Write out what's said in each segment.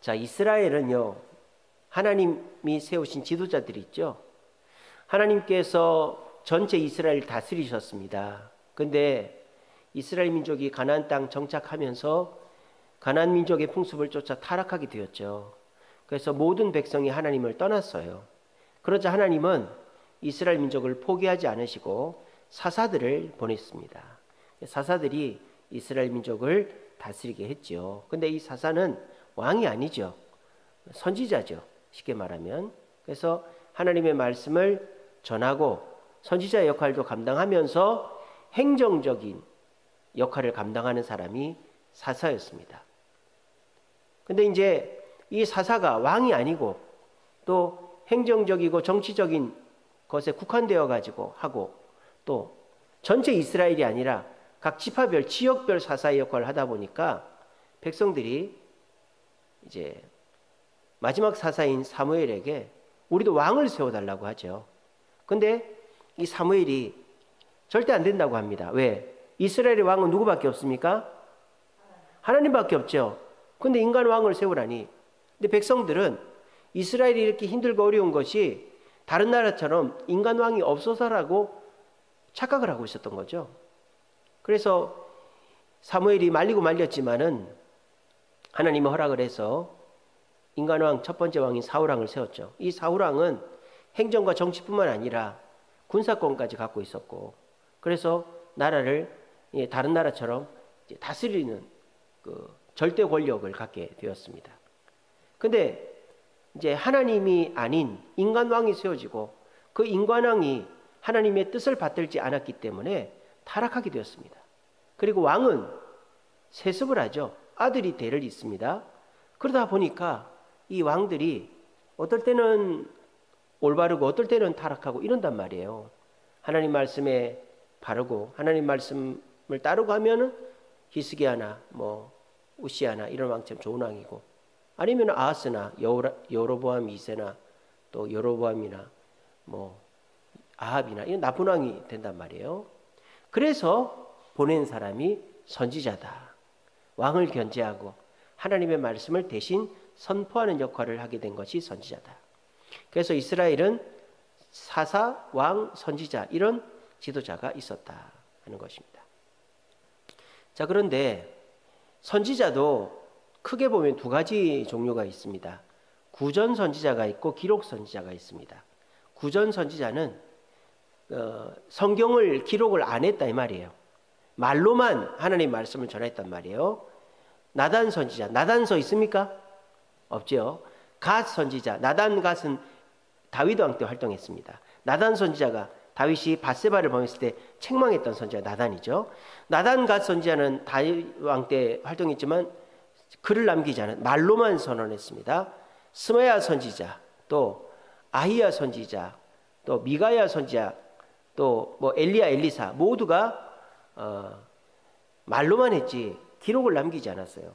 자, 이스라엘은요, 하나님이 세우신 지도자들이 있죠. 하나님께서 전체 이스라엘을 다스리셨습니다. 근데 이스라엘 민족이 가나안 땅 정착하면서 가나안 민족의 풍습을 쫓아 타락하게 되었죠. 그래서 모든 백성이 하나님을 떠났어요. 그러자 하나님은 이스라엘 민족을 포기하지 않으시고 사사들을 보냈습니다. 사사들이 이스라엘 민족을 다스리게 했죠. 근데 이 사사는 왕이 아니죠. 선지자죠. 쉽게 말하면. 그래서 하나님의 말씀을 전하고 선지자의 역할도 감당하면서 행정적인 역할을 감당하는 사람이 사사였습니다. 근데 이제 이 사사가 왕이 아니고 또 행정적이고 정치적인 것에 국한되어 가지고 하고 또 전체 이스라엘이 아니라 각 지파별, 지역별 사사의 역할을 하다 보니까 백성들이 이제 마지막 사사인 사무엘에게 우리도 왕을 세워달라고 하죠. 근데 이 사무엘이 절대 안 된다고 합니다. 왜? 이스라엘의 왕은 누구밖에 없습니까? 하나님밖에 없죠. 근데 인간 왕을 세우라니. 근데 백성들은 이스라엘이 이렇게 힘들고 어려운 것이 다른 나라처럼 인간 왕이 없어서라고 착각을 하고 있었던 거죠. 그래서 사무엘이 말리고 말렸지만은 하나님이 허락을 해서 인간 왕 첫 번째 왕인 사울왕을 세웠죠. 이 사울왕은 행정과 정치뿐만 아니라 군사권까지 갖고 있었고, 그래서 나라를 다른 나라처럼 다스리는 그 절대 권력을 갖게 되었습니다. 근데 이제 하나님이 아닌 인간 왕이 세워지고 그 인간 왕이 하나님의 뜻을 받들지 않았기 때문에 타락하게 되었습니다. 그리고 왕은 세습을 하죠. 아들이 대를 잇습니다. 그러다 보니까 이 왕들이 어떨 때는 올바르고 어떨 때는 타락하고 이런단 말이에요. 하나님 말씀에 바르고 하나님 말씀을 따르고 하면은 히스기야나 뭐 우시야나 이런 왕처럼 좋은 왕이고, 아니면 아하스나 여로보암 2세나 또 여로보암이나 뭐 아합이나 이런 나쁜 왕이 된단 말이에요. 그래서 보낸 사람이 선지자다. 왕을 견제하고 하나님의 말씀을 대신 선포하는 역할을 하게 된 것이 선지자다. 그래서 이스라엘은 사사, 왕, 선지자 이런 지도자가 있었다 하는 것입니다. 자, 그런데 선지자도 크게 보면 두 가지 종류가 있습니다. 구전 선지자가 있고 기록 선지자가 있습니다. 구전 선지자는 성경을 기록을 안 했다 이 말이에요. 말로만 하나님의 말씀을 전했단 말이에요. 나단 선지자, 나단서 있습니까? 없죠. 갓 선지자, 나단 갓은 다윗 왕 때 활동했습니다. 나단 선지자가 다윗이 밧세바를 범했을 때 책망했던 선지자 나단이죠. 나단 갓 선지자는 다윗 왕 때 활동했지만 글을 남기지 않은 말로만 선언했습니다. 스마야 선지자, 또 아히야 선지자, 또 미가야 선지자, 또 뭐 엘리야, 엘리사 모두가 말로만 했지 기록을 남기지 않았어요.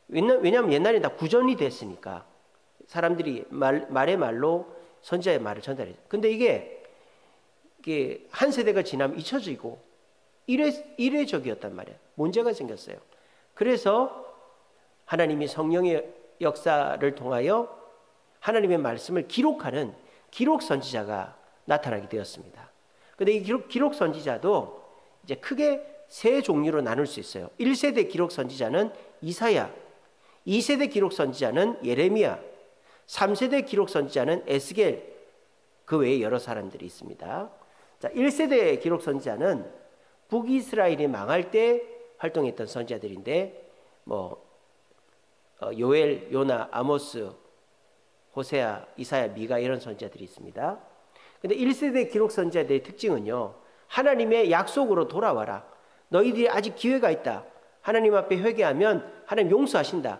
왜냐하면 옛날에 다 구전이 됐으니까 사람들이 말의 말로 선지자의 말을 전달했어요. 근데 이게 한 세대가 지나면 잊혀지고 이례적이었단 말이에요. 문제가 생겼어요. 그래서 하나님이 성령의 역사를 통하여 하나님의 말씀을 기록하는 기록 선지자가 나타나게 되었습니다. 그런데 이 기록 선지자도 이제 크게 세 종류로 나눌 수 있어요. 1세대 기록 선지자는 이사야, 2세대 기록 선지자는 예레미야, 3세대 기록 선지자는 에스겔, 그 외에 여러 사람들이 있습니다. 자, 1세대 기록 선지자는 북이스라엘이 망할 때 활동했던 선지자들인데 요엘, 요나, 아모스, 호세아, 이사야, 미가 이런 선지자들이 있습니다. 근데 1세대 기록 선지자들의 특징은요, 하나님의 약속으로 돌아와라. 너희들이 아직 기회가 있다. 하나님 앞에 회개하면 하나님 용서하신다.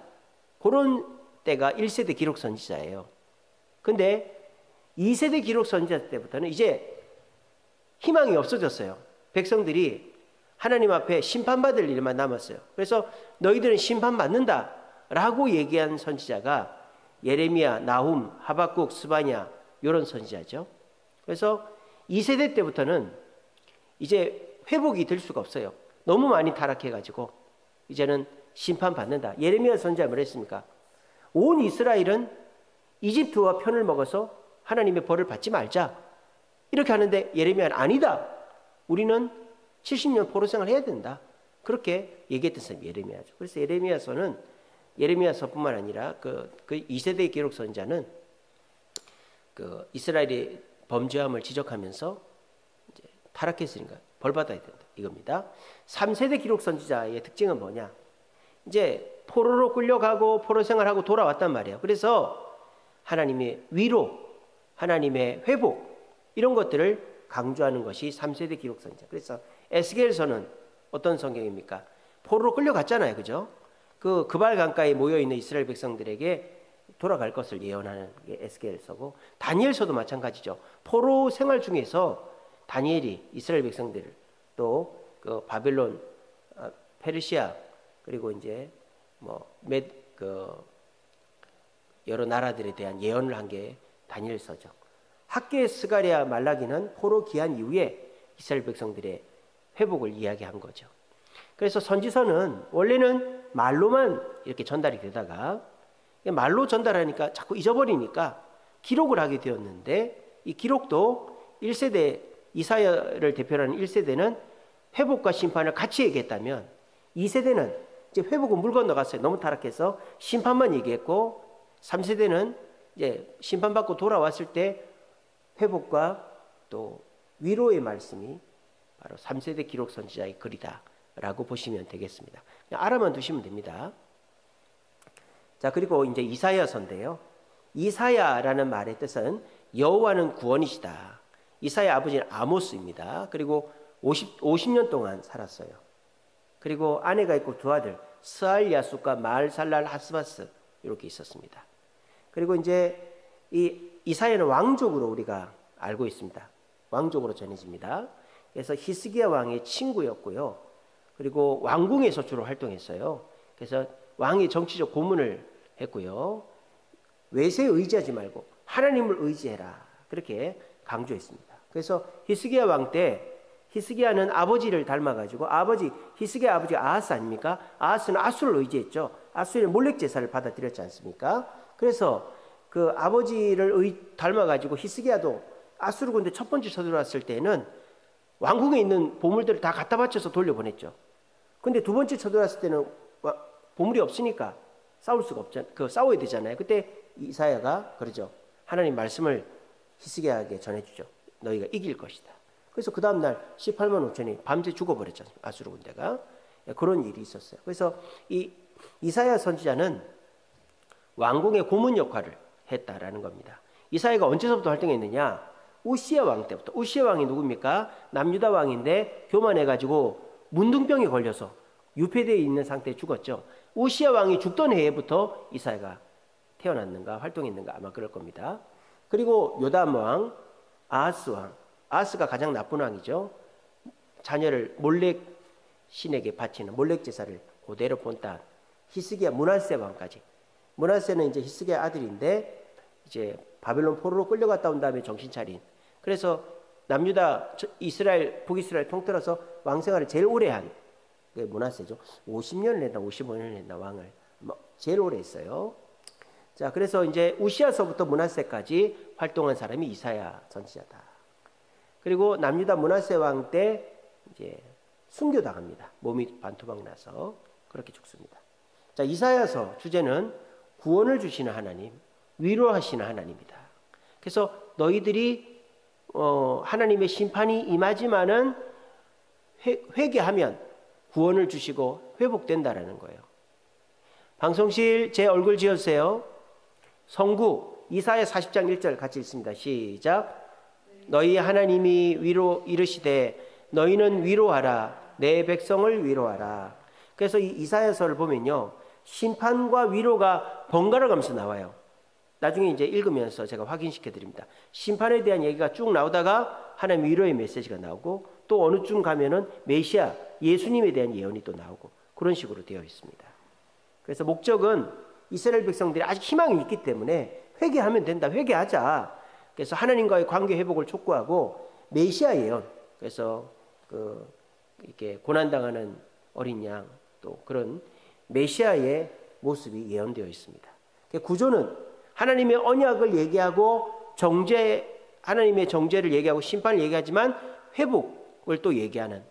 그런 때가 1세대 기록 선지자예요. 근데 2세대 기록 선지자 때부터는 이제 희망이 없어졌어요. 백성들이 하나님 앞에 심판받을 일만 남았어요. 그래서 너희들은 심판받는다 라고 얘기한 선지자가 예레미야, 나훔, 하박국, 스바냐 이런 선지자죠. 그래서 2세대 때부터는 이제 회복이 될 수가 없어요. 너무 많이 타락해가지고 이제는 심판받는다. 예레미야 선지자 뭘 했습니까? 온 이스라엘은 이집트와 편을 먹어서 하나님의 벌을 받지 말자. 이렇게 하는데 예레미야는 아니다. 우리는 70년 포로 생활을 해야 된다. 그렇게 얘기했던 사람이 예레미야죠. 그래서 예레미야서뿐만 아니라 그 2세대 기록 선지자는 그 이스라엘의 범죄함을 지적하면서 이제 타락했으니까 벌 받아야 된다. 이겁니다. 3세대 기록 선지자의 특징은 뭐냐? 이제 포로로 끌려가고 포로 생활하고 돌아왔단 말이에요. 그래서 하나님의 위로, 하나님의 회복 이런 것들을 강조하는 것이 3세대 기록 선지자. 그래서 에스겔서는 어떤 성경입니까? 포로로 끌려갔잖아요. 그죠? 그 그발 강가에 모여 있는 이스라엘 백성들에게 돌아갈 것을 예언하는 게 에스겔서고, 다니엘서도 마찬가지죠. 포로 생활 중에서 다니엘이 이스라엘 백성들을 또 그 바벨론, 페르시아 그리고 이제 여러 나라들에 대한 예언을 한 게 다니엘서죠. 학계 스가랴 말라기는 포로 귀환 이후에 이스라엘 백성들의 회복을 이야기한 거죠. 그래서 선지서는 원래는 말로만 이렇게 전달이 되다가 말로 전달하니까 자꾸 잊어버리니까 기록을 하게 되었는데, 이 기록도 1세대 이사야를 대표로 하는 1세대는 회복과 심판을 같이 얘기했다면 2세대는 이제 회복은 물 건너갔어요. 너무 타락해서 심판만 얘기했고, 3세대는 이제 심판받고 돌아왔을 때 회복과 또 위로의 말씀이 바로 3세대 기록 선지자의 글이다라고 보시면 되겠습니다. 그냥 알아만 두시면 됩니다. 자, 그리고 이제 이사야서인데요. 이사야라는 말의 뜻은 여호와는 구원이시다. 이사야 아버지는 아모스입니다. 그리고 50년 동안 살았어요. 그리고 아내가 있고 두 아들 스알 야숫과 말살랄 하스바스 이렇게 있었습니다. 그리고 이제 이 이사야는 왕족으로 우리가 알고 있습니다. 왕족으로 전해집니다. 그래서 히스기야 왕의 친구였고요. 그리고 왕궁에서 주로 활동했어요. 그래서 왕의 정치적 고문을 했고요. 외세에 의지하지 말고 하나님을 의지해라. 그렇게 강조했습니다. 그래서 히스기야 왕 때 히스기야는 아버지를 닮아가지고 히스기야 아버지가 아하스 아닙니까? 아하스는 아수를 의지했죠. 아수의 몰렉 제사를 받아들였지 않습니까? 그래서 그 아버지를 닮아가지고 히스기야도 아수르 군대 첫 번째 쳐들어왔을 때는 왕궁에 있는 보물들을 다 갖다 바쳐서 돌려보냈죠. 근데 두 번째 쳐들어왔을 때는 보물이 없으니까 싸울 수가 없잖아요. 싸워야 되잖아요. 그때 이사야가 그러죠. 하나님 말씀을 히스기야에게 전해주죠. 너희가 이길 것이다. 그래서 그 다음날 18만 5천이 밤새 죽어버렸죠. 아수르 군대가. 그런 일이 있었어요. 그래서 이 이사야 선지자는 왕궁의 고문 역할을 했다라는 겁니다. 이사야가 언제서부터 활동했느냐? 우시야 왕 때부터. 우시야 왕이 누굽니까? 남유다 왕인데 교만해가지고 문둥병에 걸려서 유폐되어 있는 상태에 죽었죠. 우시야 왕이 죽던 해부터 이사야가 태어났는가 활동했는가 아마 그럴 겁니다. 그리고 요담 왕, 아하스 왕. 아하스가 가장 나쁜 왕이죠. 자녀를 몰렉 신에게 바치는 몰렉 제사를 그대로 본딴 히스기야 문하세 왕까지. 문하세는 이제 히스기야 아들인데 이제 바벨론 포로로 끌려갔다 온 다음에 정신 차린. 그래서 남유다 북이스라엘 통틀어서 왕생활을 제일 오래 한 게 문하세죠. 50년을 했나 55년을 했나 왕을 제일 오래 했어요. 자, 그래서 이제 우시야서부터 문하세까지 활동한 사람이 이사야 선지자다. 그리고 남유다 문하세 왕 때 이제 순교당합니다. 몸이 반토막 나서 그렇게 죽습니다. 자, 이사야서 주제는 구원을 주시는 하나님, 위로하시는 하나님이다. 그래서 너희들이 하나님의 심판이 임하지만은 회개하면 구원을 주시고 회복된다라는 거예요. 방송실 제 얼굴 지어주세요. 성구 이사야 40장 1절 같이 읽습니다. 시작. 너희 하나님이 이르시되 너희는 위로하라. 내 백성을 위로하라. 그래서 이 이사야서를 보면요. 심판과 위로가 번갈아 가면서 나와요. 나중에 이제 읽으면서 제가 확인시켜 드립니다. 심판에 대한 얘기가 쭉 나오다가 하나님 위로의 메시지가 나오고 또 어느 쯤 가면은 메시아 예수님에 대한 예언이 또 나오고 그런 식으로 되어 있습니다. 그래서 목적은 이스라엘 백성들이 아직 희망이 있기 때문에 회개하면 된다. 회개하자. 그래서 하나님과의 관계 회복을 촉구하고 메시아 예언. 그래서 이렇게 고난당하는 어린 양 또 그런 메시아의 모습이 예언되어 있습니다. 구조는 하나님의 언약을 얘기하고 하나님의 정죄를 얘기하고 심판을 얘기하지만 회복을 또 얘기하는,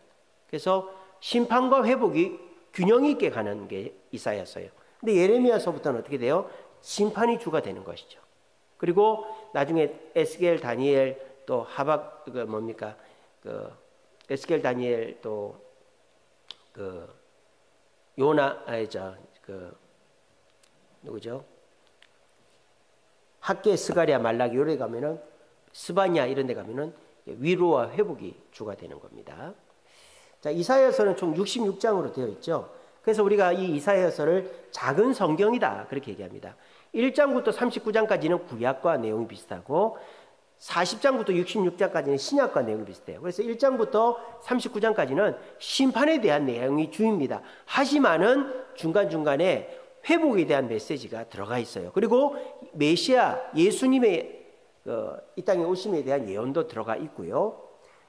그래서 심판과 회복이 균형 있게 가는 게 이사야서예요. 근데 예레미야서부터는 어떻게 돼요? 심판이 주가 되는 것이죠. 그리고 나중에 에스겔, 다니엘, 또 하박, 에스겔, 다니엘, 또 요나, 누구죠? 학계, 스가랴, 말라기 요래 가면은, 스바냐 이런 데 가면은 위로와 회복이 주가 되는 겁니다. 자, 이사야서는 총 66장으로 되어 있죠. 그래서 우리가 이 이사야서를 작은 성경이다 그렇게 얘기합니다. 1장부터 39장까지는 구약과 내용이 비슷하고 40장부터 66장까지는 신약과 내용이 비슷해요. 그래서 1장부터 39장까지는 심판에 대한 내용이 주입니다. 하지만은 중간중간에 회복에 대한 메시지가 들어가 있어요. 그리고 메시아 예수님의 이 땅에 오심에 대한 예언도 들어가 있고요.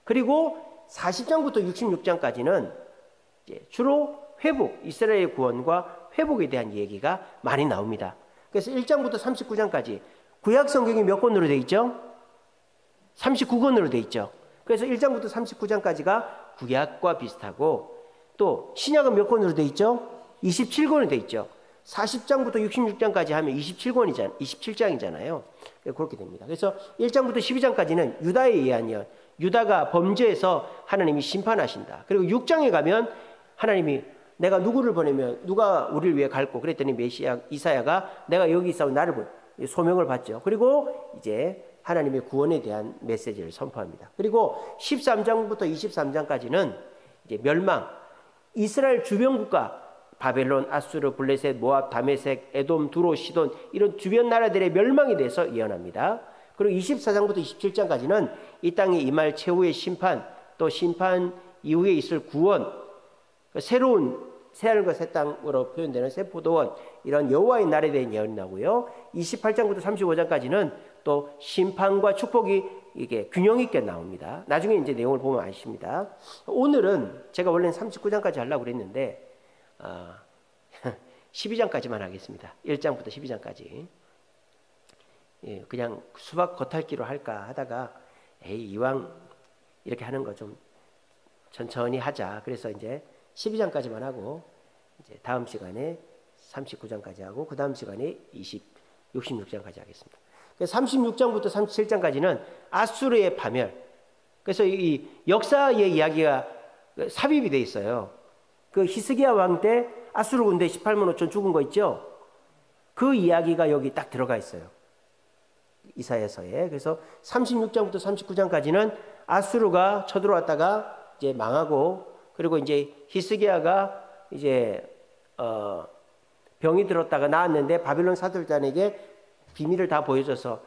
그리고 40장부터 66장까지는 주로 회복, 이스라엘의 구원과 회복에 대한 얘기가 많이 나옵니다. 그래서 1장부터 39장까지 구약 성경이 몇 권으로 되어 있죠? 39권으로 되어 있죠. 그래서 1장부터 39장까지가 구약과 비슷하고, 또 신약은 몇 권으로 되어 있죠? 27권으로 되어 있죠. 40장부터 66장까지 하면 27장이잖아요. 그렇게 됩니다. 그래서 1장부터 12장까지는 유다에 의한 예언, 유다가 범죄해서 하나님이 심판하신다. 그리고 6장에 가면 하나님이 내가 누구를 보내면 누가 우리를 위해 갈고, 그랬더니 메시아 이사야가 내가 여기 있어 나를 소명을 받죠. 그리고 이제 하나님의 구원에 대한 메시지를 선포합니다. 그리고 13장부터 23장까지는 이제 멸망, 이스라엘 주변 국가 바벨론, 아수르, 블레셋, 모압, 다메섹, 에돔, 두로, 시돈 이런 주변 나라들의 멸망에 대해서 예언합니다. 그리고 24장부터 27장까지는 이 땅에 임할 최후의 심판, 또 심판 이후에 있을 구원, 새로운 새하늘과 새 땅으로 표현되는 새 포도원, 이런 여호와의 날에 대한 예언이 나오고요. 28장부터 35장까지는 또 심판과 축복이 이게 균형 있게 나옵니다. 나중에 이제 내용을 보면 아십니다. 오늘은 제가 원래는 39장까지 하려고 그랬는데 12장까지만 하겠습니다. 1장부터 12장까지. 예, 그냥 수박 겉핥기로 할까 하다가 이왕 이렇게 하는 거 좀 천천히 하자. 그래서 이제 12장까지만 하고 이제 다음 시간에 39장까지 하고 그 다음 시간에 66장까지 하겠습니다. 36장부터 37장까지는 아수르의 파멸. 그래서 이 역사의 이야기가 삽입이 돼 있어요. 그 히스기야 왕 때 아수르 군대 18만 5천 죽은 거 있죠? 그 이야기가 여기 딱 들어가 있어요. 이사야서에. 그래서 36장부터 39장까지는 아수르가 쳐들어왔다가 이제 망하고, 그리고 이제 히스기야가 이제 병이 들었다가 나았는데 바빌론 사들단에게 비밀을 다 보여줘서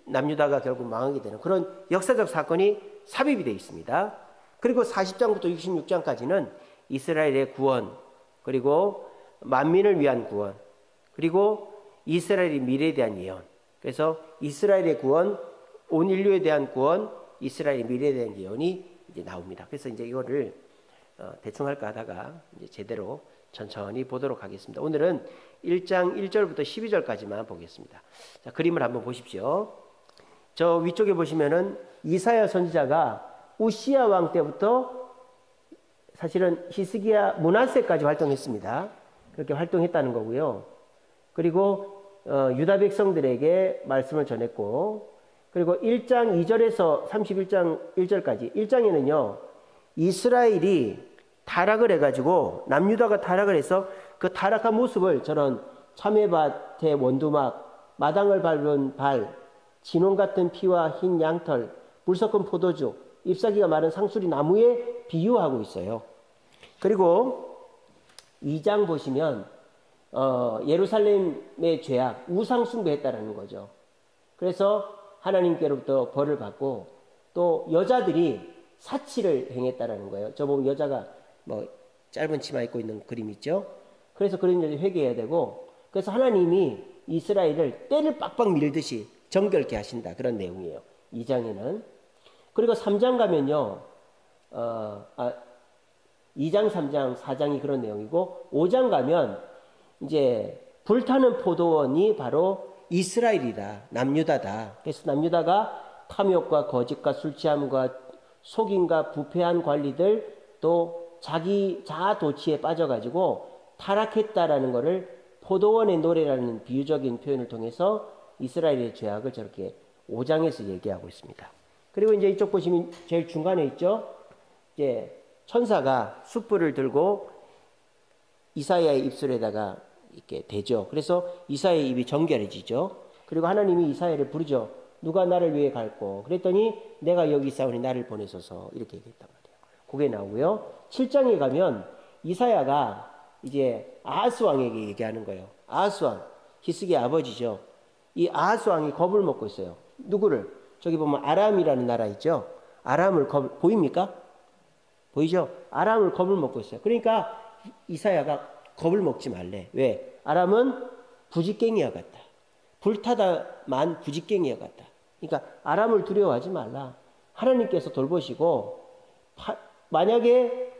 남유다가 결국 망하게 되는 그런 역사적 사건이 삽입이 되어 있습니다. 그리고 40장부터 66장까지는 이스라엘의 구원, 그리고 만민을 위한 구원, 그리고 이스라엘의 미래에 대한 예언. 그래서 이스라엘의 구원, 온 인류에 대한 구원, 이스라엘의 미래에 대한 예언이 이제 나옵니다. 그래서 이제 이거를 대충 할까 하다가 이제 제대로 천천히 보도록 하겠습니다. 오늘은 1장 1절부터 12절까지만 보겠습니다. 자, 그림을 한번 보십시오. 저 위쪽에 보시면은 이사야 선지자가 우시야 왕 때부터 사실은 히스기야 므낫세까지 활동했습니다. 그렇게 활동했다는 거고요. 그리고 유다 백성들에게 말씀을 전했고, 그리고 1장 2절에서 31장 1절까지 1장에는요 이스라엘이 타락을 해가지고 남유다가 타락을 해서 그 타락한 모습을 저런 참외밭의 원두막, 마당을 밟은 발, 진홍 같은 피와 흰 양털, 물 섞은 포도주, 잎사귀가 마른 상수리 나무에 비유하고 있어요. 그리고 2장 보시면 예루살렘의 죄악, 우상 숭배했다라는 거죠. 그래서 하나님께로부터 벌을 받고, 또 여자들이 사치를 행했다라는 거예요. 저 보면 여자가 뭐 짧은 치마 입고 있는 그림 있죠. 그래서 그런 일을 회개해야 되고, 그래서 하나님이 이스라엘을 때를 빡빡 밀듯이 정결케 하신다, 그런 내용이에요. 2장에는. 그리고 3장 가면요 2장, 3장, 4장이 그런 내용이고, 5장 가면 이제 불타는 포도원이 바로 이스라엘이다. 남유다다. 그래서 남유다가 탐욕과 거짓과 술 취함과 속임과 부패한 관리들 또 자기 자아 도취에 빠져가지고 타락했다라는 것을 포도원의 노래라는 비유적인 표현을 통해서 이스라엘의 죄악을 저렇게 5장에서 얘기하고 있습니다. 그리고 이제 이쪽 보시면 제일 중간에 있죠. 이제 천사가 숯불을 들고 이사야의 입술에다가 이렇게 대죠. 그래서 이사야의 입이 정결해지죠. 그리고 하나님이 이사야를 부르죠. 누가 나를 위해 갈꼬? 그랬더니 내가 여기 있사오니 나를 보내소서 이렇게 얘기했단 말이에요. 그게 나오고요. 7장에 가면 이사야가 이제 아하스 왕에게 얘기하는 거예요. 아하스 왕, 히스기야 아버지죠. 이 아하스 왕이 겁을 먹고 있어요. 누구를? 저기 보면 아람이라는 나라 있죠. 아람을 보입니까? 보이죠? 아람을 겁을 먹고 있어요. 그러니까 이사야가 겁을 먹지 말래. 왜? 아람은 부직갱이와 같다. 불타다만 부직갱이와 같다. 그러니까 아람을 두려워하지 말라. 하나님께서 돌보시고 만약에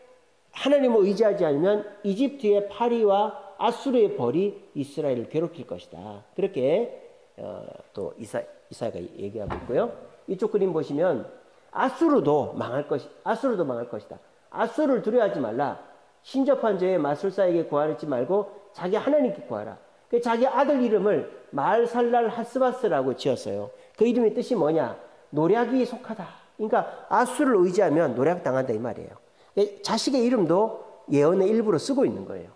하나님을 의지하지 않으면 이집트의 파리와 아수르의 벌이 이스라엘을 괴롭힐 것이다. 그렇게 또 이사야가 얘기하고 있고요. 이쪽 그림 보시면 아수르도 망할 것이다. 아수르를 두려워하지 말라. 신접한 죄에 마술사에게 구하지 말고 자기 하나님께 구하라. 자기 아들 이름을 마알살랄 하스바스라고 지었어요. 그 이름의 뜻이 뭐냐? 노략이 속하다. 그러니까 아수를 의지하면 노략 당한다 이 말이에요. 자식의 이름도 예언의 일부로 쓰고 있는 거예요.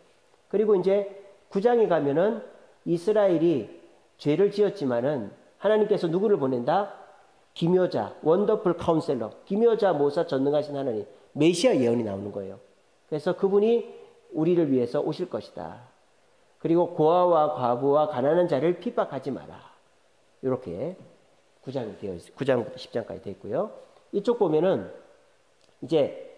그리고 이제 9장에 가면은 이스라엘이 죄를 지었지만은 하나님께서 누구를 보낸다? 기묘자, 원더풀 카운셀러, 기묘자, 모사, 전능하신 하나님, 메시아 예언이 나오는 거예요. 그래서 그분이 우리를 위해서 오실 것이다. 그리고 고아와 과부와 가난한 자를 핍박하지 마라. 이렇게 9장이 되어 있어요. 9장부터 10장까지 되어 있고요. 이쪽 보면은 이제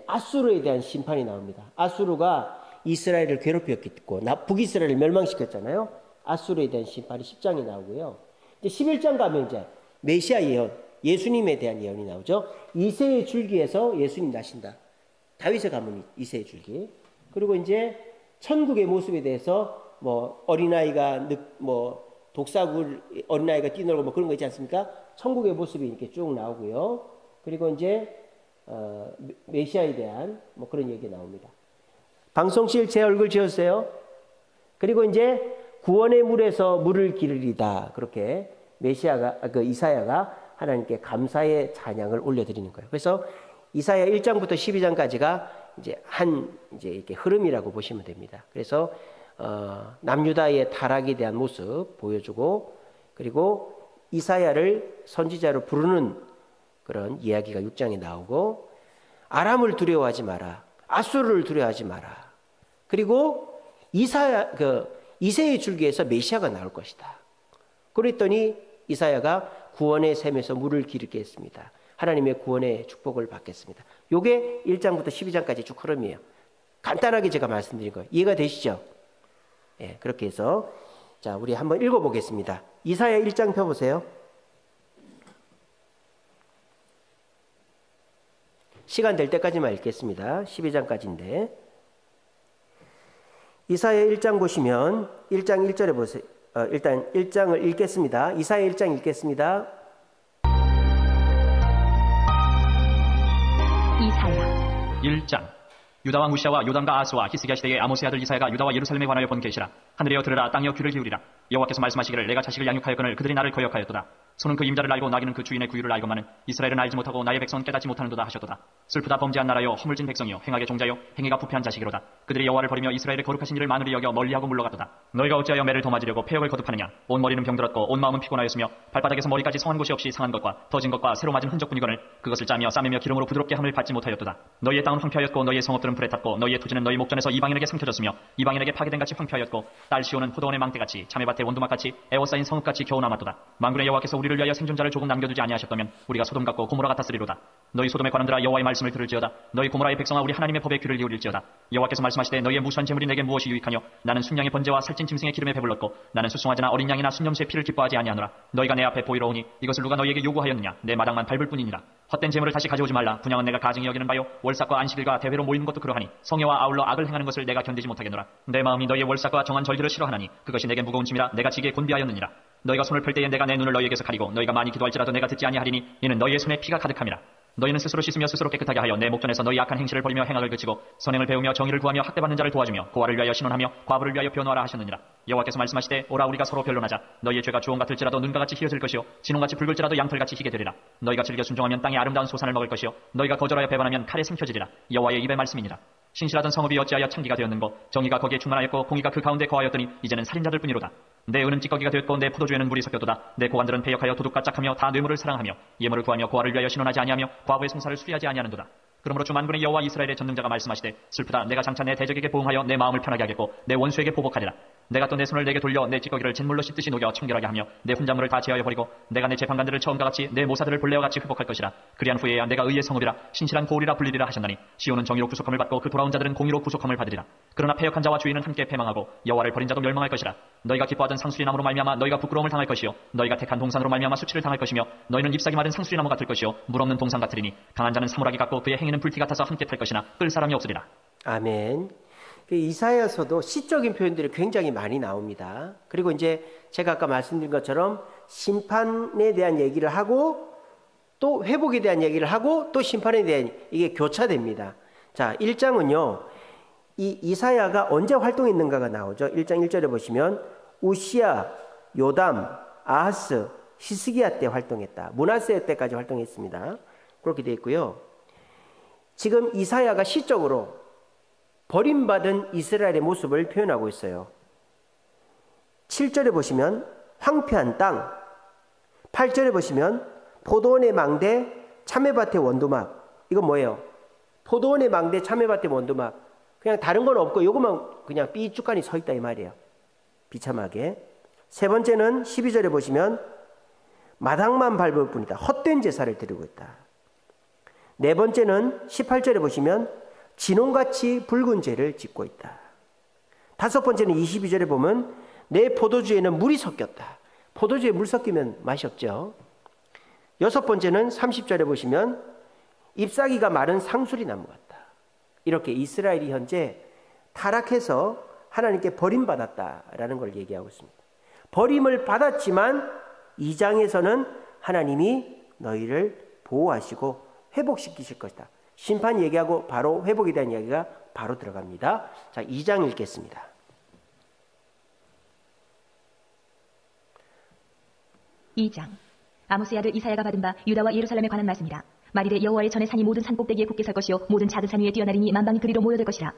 아수르에 대한 심판이 나옵니다. 아수르가 이스라엘을 괴롭혔고 북이스라엘을 멸망시켰잖아요. 아수르에 대한 심판이 10장이 나오고요. 이제 11장 가면 이제 메시아 예언, 예수님에 대한 예언이 나오죠. 이새의 줄기에서 예수님 나신다. 다윗의 가문 이새의 줄기. 그리고 이제 천국의 모습에 대해서 뭐 어린아이가 독사굴 어린아이가 뛰놀고 뭐 그런 거 있지 않습니까? 천국의 모습이 이렇게 쭉 나오고요. 그리고 이제 메시아에 대한 뭐 그런 얘기 나옵니다. 방송실 제 얼굴 지었어요. 그리고 이제 구원의 물에서 물을 기르리다. 그렇게 메시아가 이사야가 하나님께 감사의 찬양을 올려드리는 거예요. 그래서 이사야 1장부터 12장까지가 이제 이렇게 흐름이라고 보시면 됩니다. 그래서 남유다의 타락에 대한 모습 보여주고 그리고 이사야를 선지자로 부르는 그런 이야기가 6장에 나오고 아람을 두려워하지 마라. 아수르를 두려워하지 마라. 그리고 이새의 줄기에서 메시아가 나올 것이다. 그랬더니 이사야가 구원의 샘에서 물을 기르게 했습니다. 하나님의 구원의 축복을 받겠습니다. 요게 1장부터 12장까지 쭉 흐름이에요. 간단하게 제가 말씀드린 거예요. 이해가 되시죠? 예, 그렇게 해서 자, 우리 한번 읽어보겠습니다. 이사야 1장 펴보세요. 시간 될 때까지만 읽겠습니다. 12장까지인데 이사야 1장 보시면 1장 1절에 보세요. 일단 1장을 읽겠습니다. 이사야 1장 읽겠습니다. 이사야 1장. 유다와 무시아와 요담과 아스와 히스기야 시대의 아모스의 아들 이사야가 유다와 예루살렘에 관하여 본 계시라. 하늘이여 들으라, 땅이여 귀를 기울이라. 여호와께서 말씀하시기를 내가 자식을 양육하였거늘 그들이 나를 거역하였도다. 소는 그 임자를 알고 나귀는 그 주인의 구유를 알고만은 이스라엘은 알지 못하고 나의 백성은 깨닫지 못하는도다 하셨도다. 슬프다 범죄한 나라여, 허물진 백성이여, 행악의 종자여, 행위가 부패한 자식이로다. 그들이 여호와를 버리며 이스라엘의 거룩하신 일을 만으리 여겨 멀리하고 물러갔도다. 너희가 어찌하여 매를 더 맞으려고 폐역을 거듭하느냐. 온 머리는 병들었고 온 마음은 피곤하였으며 발바닥에서 머리까지 성한 곳이 없이 상한 것과 터진 것과 새로 맞은 흔적뿐이거늘 그것을 짜며 싸매며 기름으로 부드럽게 함을 받지 못하였도다. 너희의 땅은 황폐하였고 너희의 성읍들은 불에 탔고 너희의 토지는 너희 목전에서 이방인에게 삼켜졌으며 이방인에게 파괴된 같이 황폐하였고 딸 시온은 포도원의 망대같이 자매밭의 원두막같이 애워싸인 성읍같이 겨우 남았도다. 만군의 여호와께서 우리를 위하여 생존자를 조금 남겨두지 아니하셨다면 우리가 소돔 같고 고모라 같았으리로다. 너희 소돔의 관원들아 여호와의 말씀을 들을지어다. 너희 고모라의 백성아 우리 하나님의 법에 귀를 기울일지어다. 여호와께서 말씀하시되 너희의 무수한 재물이 내게 무엇이 유익하뇨. 나는 순양의 번제와 살찐 짐승의 기름에 배불렀고 나는 수송아지나 어린 양이나 순념새의 피를 기뻐하지 아니하노라. 너희가 내 앞에 보이러 오니 이것을 누가 너희에게 요구하였느냐. 내 마당만 밟을 뿐이니라. 헛된 재물을 다시 가져오지 말라. 분양은 내가 가증히 여기는 바요. 월삭과 안식일과 대회로 모이는 것도 그러하니 성회와 아울러 악을 행하는 것을 내가 견디지 못하겠노라. 내 마음이 너희의 월삭과 정한 절기를 싫어하나니 그것이 내게 무거운 짐이라 내가 지게 곤비하였느니라. 너희가 손을 펼 때에 내가 내 눈을 너희에게서 가리고 너희가 많이 기도할지라도 내가 듣지 아니하리니 이는 너희의 손에 피가 가득함이라. 너희는 스스로 씻으며 스스로 깨끗하게 하여 내 목전에서 너희 악한 행실을 버리며 행악을 그치고 선행을 배우며 정의를 구하며 학대받는 자를 도와주며 고아를 위하여 신원하며 과부를 위하여 변호하라 하셨느니라. 여호와께서 말씀하시되 오라 우리가 서로 변론하자. 너희의 죄가 주홍 같을지라도 눈과 같이 희어질 것이요 진홍같이 붉을지라도 양털같이 희게 되리라. 너희가 즐겨 순종하면 땅의 아름다운 소산을 먹을 것이요 너희가 거절하여 배반하면 칼에 생켜지리라. 여호와의 입의 말씀이니라. 신실하던 성읍이 어찌하여 창기가 되었는고 정의가 거기에 충만하였고 공의가 그 가운데 거하였더니 이제는 살인자들 뿐이로다. 내 은은 찌꺼기가 되었고 내 포도주에는 물이 섞였도다. 내 고관들은 배역하여 도둑과 짝하며 다 뇌물을 사랑하며 예물을 구하며 고아를 위하여 신원하지 아니하며 과부의 송사를 수리하지 아니하는도다. 그러므로 주 만군의 여호와 이스라엘의 전능자가 말씀하시되 슬프다. 내가 장차 내 대적에게 보응하여 내 마음을 편하게 하겠고 내 원수에게 보복하리라. 내가 또 내 손을 내게 돌려 내 찌꺼기를 진물로 씻듯이 녹여 청결하게 하며 내 훈장물을 다 제하여 버리고 내가 내 재판관들을 처음과 같이 내 모사들을 본래와 같이 회복할 것이라. 그리한 후에야 내가 의의 성읍이라 신실한 고울이라 불리리라 하셨나니 시온은 정의로 구속함을 받고 그 돌아온 자들은 공의로 구속함을 받으리라. 그러나 패역한 자와 주인은 함께 패망하고 여호와를 버린 자도 멸망할 것이라. 너희가 기뻐하던 상수리나무로 말미암아 너희가 부끄러움을 당할 것이요 너희가 택한 동산으로 말미암아 수치를 당할 것이며 너희는 잎사귀 마른 상수리나무 같을 것이요 물 없는 동산 같으리니 강한 자는 사물하기 같고 그의 행위는 불티 같아서 함께 탈 것이나 끌 사람이 없으리라. 아멘. 이사야서도 시적인 표현들이 굉장히 많이 나옵니다. 그리고 이제 제가 아까 말씀드린 것처럼 심판에 대한 얘기를 하고 또 회복에 대한 얘기를 하고 또 심판에 대한 이게 교차됩니다. 자, 1장은요. 이 이사야가 언제 활동했는가가 나오죠. 1장 1절에 보시면 우시야, 요담, 아하스, 히스기야 때 활동했다. 므낫세 때까지 활동했습니다. 그렇게 되어 있고요. 지금 이사야가 시적으로 버림받은 이스라엘의 모습을 표현하고 있어요. 7절에 보시면 황폐한 땅, 8절에 보시면 포도원의 망대, 참외밭의 원두막. 이건 뭐예요? 포도원의 망대, 참외밭의 원두막. 그냥 다른 건 없고 이것만 그냥 삐쭉하니 서 있다 이 말이에요. 비참하게. 세 번째는 12절에 보시면 마당만 밟을 뿐이다. 헛된 제사를 드리고 있다. 네 번째는 18절에 보시면 진홍같이 붉은 죄를 짓고 있다. 다섯 번째는 22절에 보면 내 포도주에는 물이 섞였다. 포도주에 물 섞이면 맛이 없죠. 여섯 번째는 30절에 보시면 잎사귀가 마른 상수리 나무 같다. 이렇게 이스라엘이 현재 타락해서 하나님께 버림받았다라는 걸 얘기하고 있습니다. 버림을 받았지만 2장에서는 하나님이 너희를 보호하시고 회복시키실 것이다. 심판 얘기하고 바로 회복에 대한 이야기가 바로 들어갑니다. 자, 2장 읽겠습니다. 아모스의 아들 이사야가 받은 바 유다와 예루살렘에 관한 말씀이라. 말이되 여호와의 전에 산이 모든 산 꼭대기에 굳게 설 것이요 모든 작은 산 위에 뛰어나리니 만방이 그리로 모여들 것이라.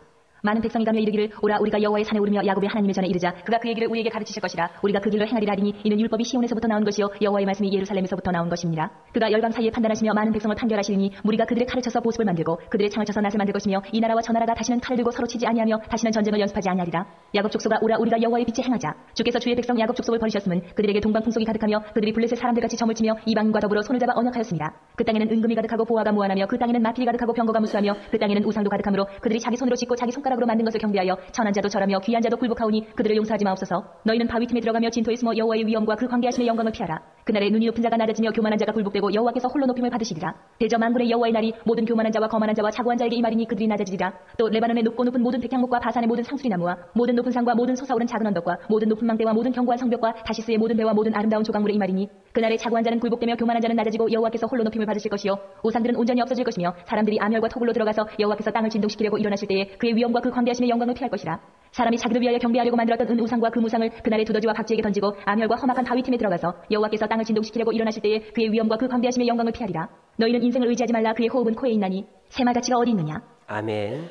많은 백성이 가며 이르기를 오라 우리가 여호와의 산에 오르며 야곱의 하나님의 전에 이르자. 그가 그 얘기를 우리에게 가르치실 것이라. 우리가 그 길로 행하리라 하리니 이는 율법이 시온에서부터 나온 것이요 여호와의 말씀이 예루살렘에서부터 나온 것입니다. 그가 열방 사이에 판단하시며 많은 백성을 판결하시리니 무리가 그들의 칼을 쳐서 보습을 만들고 그들의 창을 쳐서 낫을 만들 것이며 이 나라와 저 나라가 다시는 칼을 들고 서로 치지 아니하며 다시는 전쟁을 연습하지 아니하리라. 야곱 족속아 오라 우리가 여호와의 빛에 행하자. 주께서 주의 백성 야곱 족속을 버리셨음은 그들에게 동방 풍속이 가득하며 그들이 블레셋 사람들같이 점을 치며 이방인과 더불어 손을 잡아 언약하였습니다. 그 땅에는 은금이 가득하고 보화가 무한하며 그 땅에는 마필이 가득하고 병거가 무수하며 그 땅에는 우상도 가득하므로 그들이 자기 손으로 짓고 자기 손가락으로 만든 것을 경배하여 천한 자도 절하며 귀한 자도 굴복하오니 그들을 용서하지 마옵소서. 너희는 바위 틈에 들어가며 진토에 숨어 여호와의 위엄과 그 광대하심의 영광을 피하라. 그날에 눈이 높은 자가 낮아지며 교만한 자가 굴복되고 여호와께서 홀로 높임을 받으시리라. 대저 만군의 여호와의 날이 모든 교만한 자와 거만한 자와 자고한 자에게 이 말이니 그들이 낮아지리라. 또 레바논의 높고 높은 모든 백향목과 바산의 모든 상수리나무와 모든 높은 산과 모든 솟아오른 작은 언덕과 모든 높은 망대와 모든 견고한 성벽과 다시스의 모든 배와 모든 아름다운 조각물의 이 말이니 그날에 자고한 자는 굴복되며 교만한 자는 낮아지고 여호와께서 홀로 높임을 받으실 것이요 우상들은 온전히 없어질 것이며 사람들이 암열과 토굴로 들어가서 여호와께서 땅을 진동시키려고 일어나실 때에 그의 위엄과 그 광대하심의 영광을 피할 것이라. 사람이 자기를 위하여 경배하려고 만들었던 은 우상과 그 무상을 그날에 두더지와 박쥐에게 던지고 암열과 험악한 바위 틈에 들어가서 여호와께서 땅을 진동시키려고 일어나실 때에 그의 위엄과 그 광대하심의 영광을 피하리라. 너희는 인생을 의지하지 말라. 그의 호흡은 코에 있나니 새말 가치가 어디 있느냐. 아멘.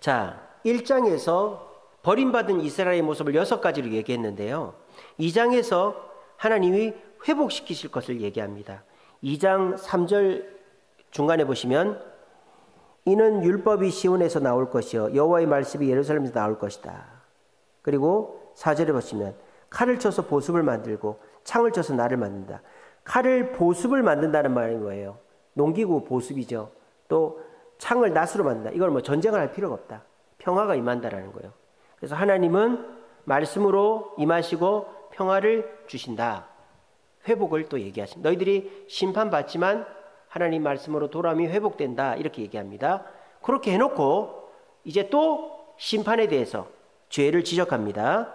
자, 1장에서 버림받은 이스라엘의 모습을 6가지로 얘기했는데요. 2장에서 하나님이 회복시키실 것을 얘기합니다. 2장 3절 중간에 보시면 이는 율법이 시온에서 나올 것이요 여호와의 말씀이 예루살렘에서 나올 것이다. 그리고 4절에 보시면 칼을 쳐서 보습을 만들고 창을 쳐서 나를 만든다. 칼을 보습을 만든다는 말인 거예요. 농기구 보습이죠. 또 창을 낫으로 만든다. 이걸 뭐 전쟁을 할 필요가 없다. 평화가 임한다라는 거예요. 그래서 하나님은 말씀으로 임하시고 평화를 주신다. 회복을 또 얘기하십니다. 너희들이 심판받지만 하나님 말씀으로 돌아옴이 회복된다 이렇게 얘기합니다. 그렇게 해놓고 이제 또 심판에 대해서 죄를 지적합니다.